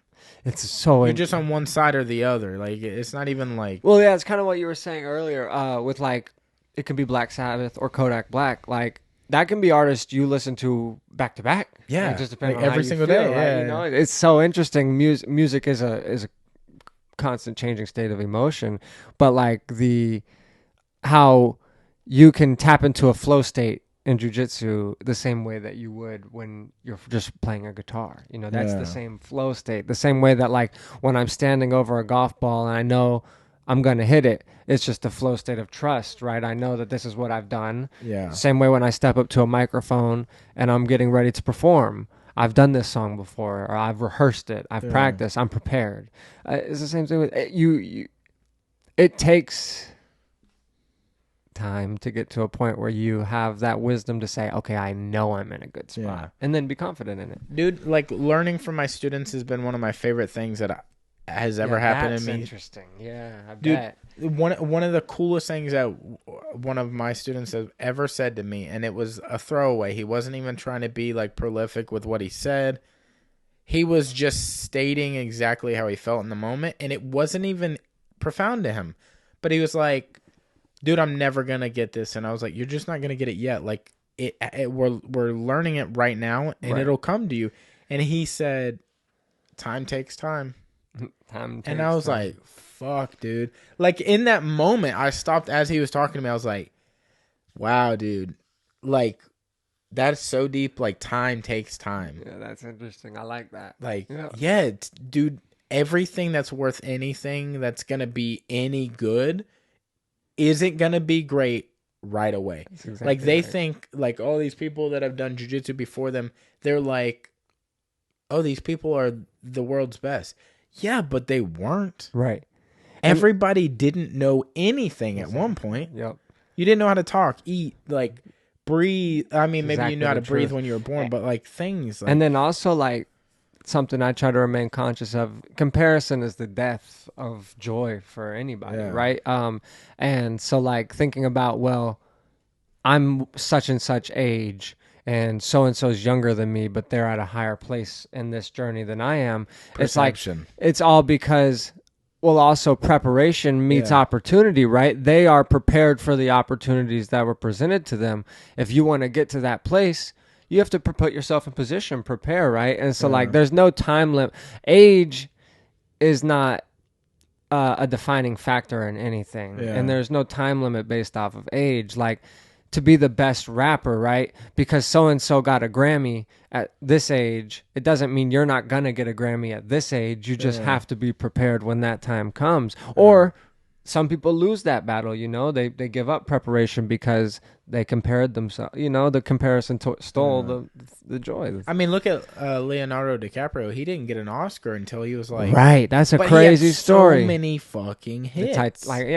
It's so you're just on one side or the other. Like, it's not even like. Well, yeah, it's kind of what you were saying earlier. With like, it could be Black Sabbath or Kodak Black. Like, that can be artists you listen to back to back. Yeah, it just depends like on every how single you feel, day. right? Yeah, You know, it's so interesting. Music is a constant changing state of emotion, but like how you can tap into a flow state in jiu-jitsu the same way that you would when you're just playing a guitar. You know, that's the same flow state. The same way that, like, when I'm standing over a golf ball and I know I'm going to hit it, it's just a flow state of trust, right? I know that this is what I've done. Yeah. Same way when I step up to a microphone and I'm getting ready to perform. I've done this song before, or I've rehearsed it. I've practiced. I'm prepared. It's the same thing with you. It takes time to get to a point where you have that wisdom to say, okay, I know I'm in a good spot, and then be confident in it. Dude, like, learning from my students has been one of my favorite things that has ever happened to me. That's interesting. Yeah, I Dude, bet. One of the coolest things that one of my students has ever said to me, and it was a throwaway. He wasn't even trying to be like prolific with what he said. He was just stating exactly how he felt in the moment, and it wasn't even profound to him. But he was like, dude, I'm never going to get this. And I was like, you're just not going to get it yet. Like, we're learning it right now, and it'll come to you. And he said, time takes time. And I was like, fuck, dude. Like, in that moment, I stopped as he was talking to me. I was like, wow, dude. Like, that's so deep. Like, time takes time. Yeah, that's interesting. I like that. Like, yeah dude, everything that's worth anything that's going to be any good isn't going to be great right away. Exactly like, they think, like, all these people that have done jiu-jitsu before them, they're like, oh, these people are the world's best. Yeah, but they weren't. Right. Everybody didn't know anything at one point. Yep. You didn't know how to talk, eat, like, breathe. I mean, maybe you knew how to breathe when you were born, but, like, things. Like, and then also, like, something I try to remain conscious of, comparison is the death of joy for anybody, right? And so, like, thinking about, well, I'm such and such age, and so's younger than me, but they're at a higher place in this journey than I am. Perception. It's like, it's all because, well, also preparation meets opportunity, right? They are prepared for the opportunities that were presented to them. If you want to get to that place, you have to put yourself in position, prepare, right? And so, like, there's no time limit. Age is not a defining factor in anything. And there's no time limit based off of age. Like, to be the best rapper, right? Because so-and-so got a Grammy at this age, it doesn't mean you're not going to get a Grammy at this age. You just have to be prepared when that time comes. Or some people lose that battle, you know? They give up preparation because they compared themselves. You know, the comparison stole the joy. I mean, look at Leonardo DiCaprio. He didn't get an Oscar until he was like... Right, that's a crazy story. So many fucking hits. I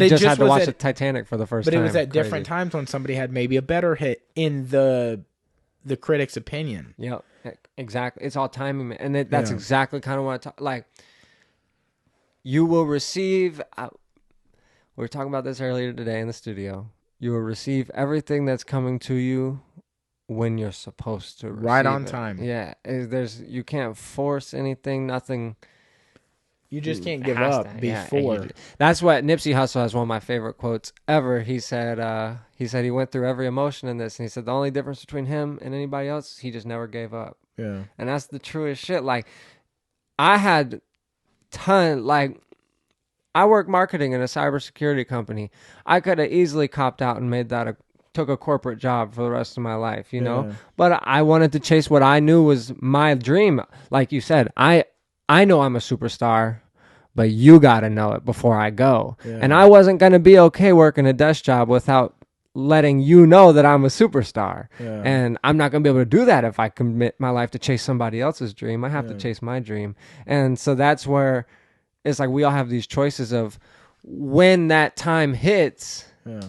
just had to watch the Titanic for the first time. But it was at different times when somebody had maybe a better hit in the critic's opinion. Yeah, exactly. It's all timing, and that's exactly kind of what I talk. Like, you will receive. We were talking about this earlier today in the studio. You will receive everything that's coming to you when you're supposed to. Right on time. Yeah, you can't force anything. Nothing. You just can't give up before. That's what Nipsey Hussle has one of my favorite quotes ever. He said he went through every emotion in this, and he said the only difference between him and anybody else, he just never gave up. Yeah. And that's the truest shit. Like, I had I work marketing in a cybersecurity company. I could have easily copped out and made that took a corporate job for the rest of my life, you know? But I wanted to chase what I knew was my dream. Like you said, I know I'm a superstar, but you got to know it before I go. Yeah. And I wasn't going to be okay working a desk job without letting you know that I'm a superstar. Yeah. And I'm not going to be able to do that if I commit my life to chase somebody else's dream. I have to chase my dream. And so that's where it's like we all have these choices of when that time hits Yeah.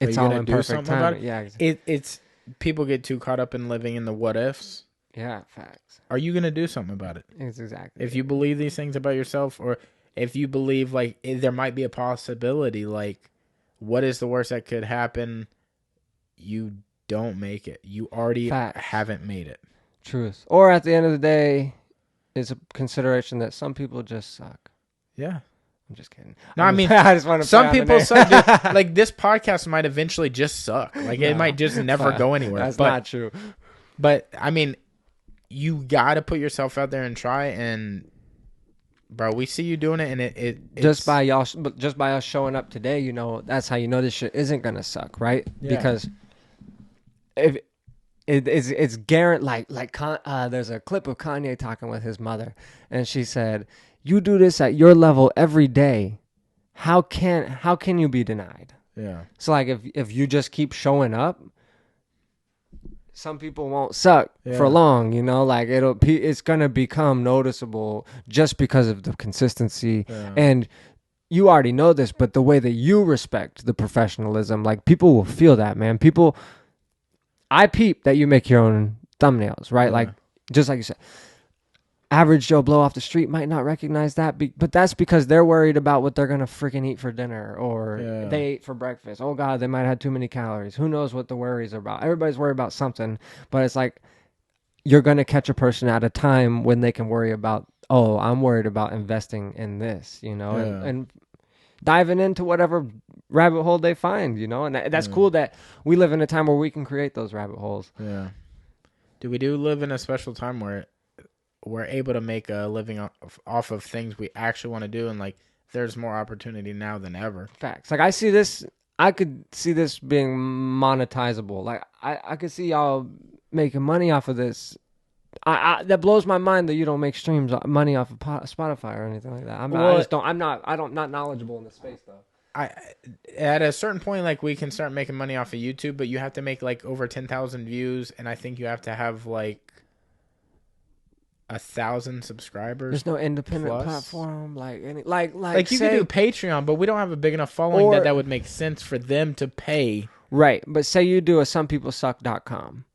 It's all in perfect timing. Yeah, exactly. It's people get too caught up in living in the what ifs. Yeah, facts. Are you gonna do something about it? It's exactly. If you believe these things about yourself, or if you believe like there might be a possibility, like what is the worst that could happen? You don't make it. You already haven't made it. Truth. Or at the end of the day, it's a consideration that some people just suck. Yeah. I'm just kidding. No, I mean, I just want to some people suck. Dude, like this podcast might eventually just suck. Like it might just never go anywhere. That's not true. But I mean, you got to put yourself out there and try. And bro, we see you doing it, and it's just by us showing up today, you know, that's how you know this shit isn't gonna suck, right? Yeah. Because if it's guaranteed, there's a clip of Kanye talking with his mother, and she said, "You do this at your level every day. How can you be denied?" Yeah. So like if you just keep showing up, some people won't suck for long, you know, like it's going to become noticeable just because of the consistency. Yeah. And you already know this, but the way that you respect the professionalism, like people will feel that, man. I peep that you make your own thumbnails, right? Yeah. Like, just like you said, average Joe Blow off the street might not recognize that, but that's because they're worried about what they're going to freaking eat for dinner, or they ate for breakfast. Oh, God, they might have had too many calories. Who knows what the worries are about? Everybody's worried about something, but it's like you're going to catch a person at a time when they can worry about, oh, I'm worried about investing in this, you know, and diving into whatever rabbit hole they find, you know, and that's cool that we live in a time where we can create those rabbit holes. Yeah. We do live in a special time where we're able to make a living off of things we actually want to do, and like there's more opportunity now than ever. Facts. Like I could see this being monetizable. Like I could see y'all making money off of this. That blows my mind that you don't make money off of Spotify or anything like that. I'm not knowledgeable in the space though. At a certain point, like we can start making money off of YouTube, but you have to make like over 10,000 views, and I think you have to have like 1,000 subscribers. There's no independent platform like you can do Patreon, but we don't have a big enough following that would make sense for them to pay. Right, but say you do a somepeoplesuck.com,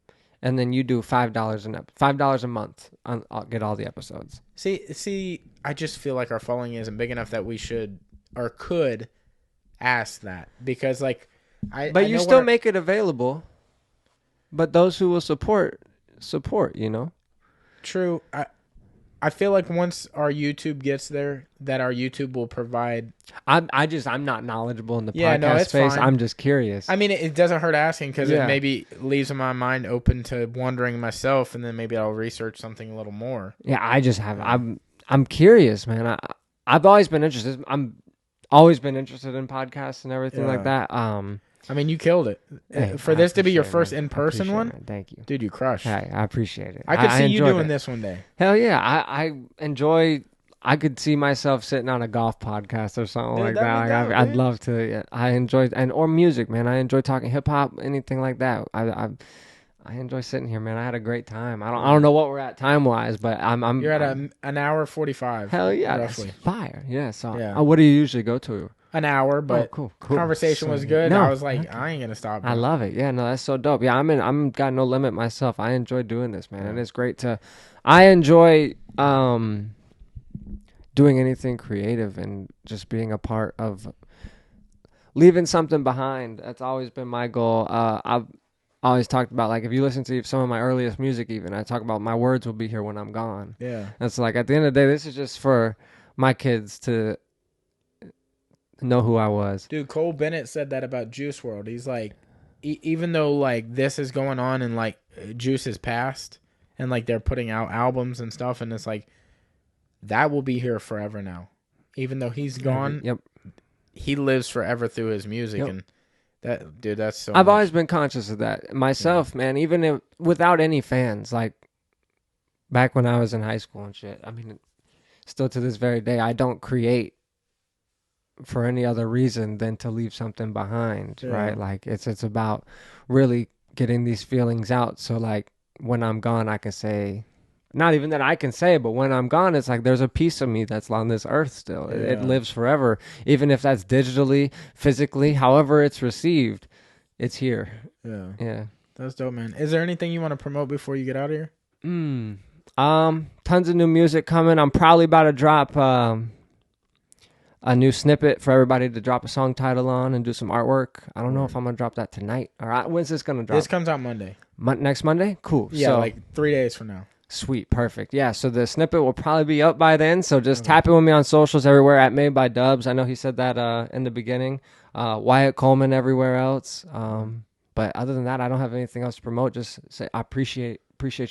and then you do $5 a month. I'll get all the episodes. See, I just feel like our following isn't big enough that we should or could ask that, because like But you still make it available. But those who will support, you know. True. I feel like once our YouTube gets there, that our YouTube will provide. I'm not knowledgeable in the podcast space. Fine. I'm just curious. I mean, it doesn't hurt asking, because it maybe leaves my mind open to wondering myself, and then maybe I'll research something a little more. Yeah, I'm curious, man. I've always been interested. I'm always been interested in podcasts and everything like that. I mean, you killed it. Hey, for this to be your first in-person one, thank you, dude. You crushed. Hey, I appreciate it. I could see you doing this one day. Hell yeah, I enjoy. I could see myself sitting on a golf podcast or something like that. I'd love to. Yeah, I enjoy or music, man. I enjoy talking hip hop, anything like that. I enjoy sitting here, man. I had a great time. I don't know what we're at time wise, but You're at an hour 45. Hell yeah, roughly. That's fire. Yeah. So what do you usually go to? An hour, but cool. Conversation was good. No, I was like, I ain't gonna stop. I love it. Yeah, no, that's so dope. Yeah, I'm got no limit myself. I enjoy doing this, man, and it's great to. I enjoy doing anything creative and just being a part of leaving something behind. That's always been my goal. I've always talked about, like, if you listen to some of my earliest music, even I talk about my words will be here when I'm gone. Yeah, it's like at the end of the day, this is just for my kids to know who I was. Dude, Cole Bennett said that about Juice WRLD. He's like, even though like this is going on and like Juice is past and like they're putting out albums and stuff, and it's like that will be here forever now. Even though he's gone, he lives forever through his music. And that, dude, that's so I've always been conscious of that myself, man. Even without any fans, like back when I was in high school and shit. I mean, still to this very day, I don't create for any other reason than to leave something behind, right? Like it's about really getting these feelings out, so like when I'm gone, I can say not even that I can say it, but when I'm gone, it's like there's a piece of me that's on this earth still. It lives forever, even if that's digitally, physically, however it's received, it's here. Yeah. That's dope, man. Is there anything you want to promote before you get out of here? Tons of new music coming. I'm probably about to drop a new snippet for everybody to drop a song title on and do some artwork. I don't know if I'm gonna drop that tonight. All right, when's this gonna drop? This comes out Monday. Next Monday? Cool. Yeah, so, like 3 days from now. Sweet, perfect. Yeah, so the snippet will probably be up by then. So just tap in with me on socials everywhere at Made by Dubs. I know he said that in the beginning. Wyatt Coleman everywhere else. But other than that, I don't have anything else to promote. Just say I appreciate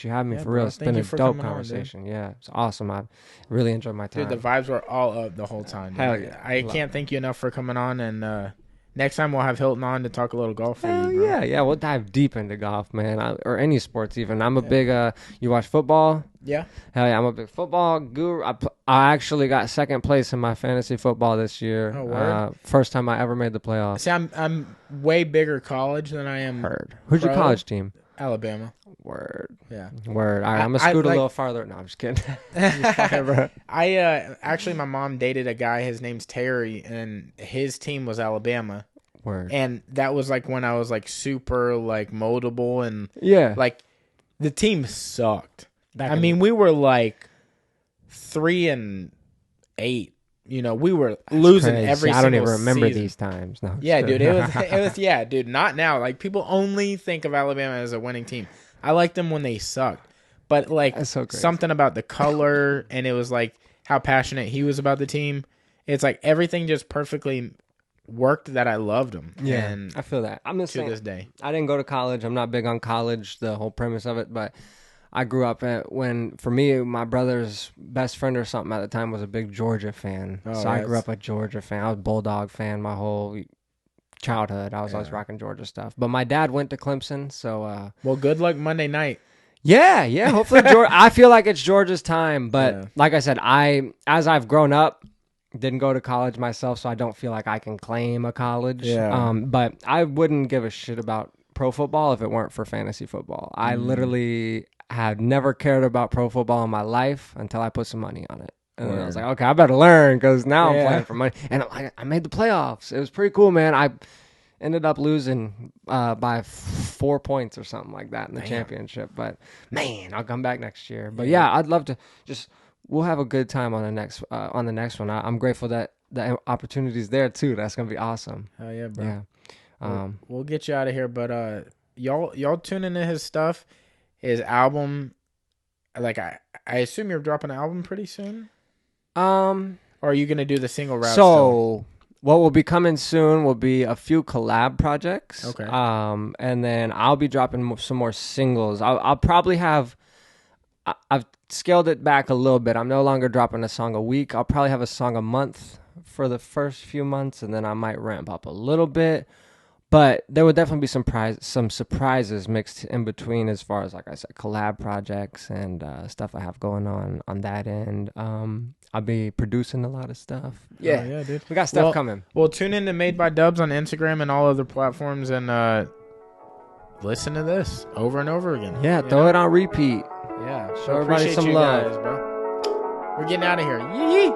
you having me for real. It's been a dope conversation. Yeah, it's awesome. I really enjoyed my time. Dude, the vibes were all up the whole time. Hell yeah. I can't thank you enough for coming on. And next time we'll have Hilton on to talk a little golf for you, bro. Yeah. We'll dive deep into golf, man, or any sports even. I'm a big, you watch football? Yeah. Hell yeah, I'm a big football guru. I actually got second place in my fantasy football this year. Oh, word? First time I ever made the playoffs. See, I'm way bigger college than I am. Who's your college team? Alabama. Word. Yeah. Word. All right, I'm gonna scoot a little farther. No, I'm just kidding. I actually, my mom dated a guy. His name's Terry, and his team was Alabama. Word. And that was like when I was like super like moldable and like the team sucked. We were like 3-8. You know, we were losing every single season. I don't even remember these times. No, yeah, dude, it was yeah, dude, not now. Like people only think of Alabama as a winning team. I liked them when they sucked. But like something about the color and it was like how passionate he was about the team. It's like everything just perfectly worked that I loved him. Yeah, and I feel that. I'm the same. To this day. I didn't go to college. I'm not big on college, the whole premise of it, but I grew up for me, my brother's best friend or something at the time was a big Georgia fan. I grew up a Georgia fan. I was a Bulldog fan my whole childhood. I was always rocking Georgia stuff. But my dad went to Clemson, so... well, good luck Monday night. Yeah. Hopefully, I feel like it's Georgia's time. But like I said, as I've grown up, didn't go to college myself, so I don't feel like I can claim a college. But I wouldn't give a shit about pro football if it weren't for fantasy football. I literally had never cared about pro football in my life until I put some money on it. And then I was like, okay, I better learn because now I'm playing for money. And I made the playoffs. It was pretty cool, man. I ended up losing by 4 points or something like that in the championship. But, man, I'll come back next year. But, yeah, I'd love to we'll have a good time on the next one. I'm grateful that the opportunity's there, too. That's going to be awesome. Hell yeah, bro. Yeah. We'll get you out of here. But y'all tune into his stuff. His album, like I assume you're dropping an album pretty soon? Or are you going to do the single route? So, what will be coming soon will be a few collab projects. Okay. And then I'll be dropping some more singles. I'll probably have... I've scaled it back a little bit. I'm no longer dropping a song a week. I'll probably have a song a month for the first few months, and then I might ramp up a little bit. But there would definitely be some surprises mixed in between as far as, like I said, collab projects and stuff I have going on that end. I'll be producing a lot of stuff. Yeah, yeah, dude. We got stuff coming. Well, tune in to Made by Dubs on Instagram and all other platforms and listen to this over and over again. Yeah, throw it on repeat. Yeah. Show everybody some love. Guys, bro. We're getting out of here. Yee!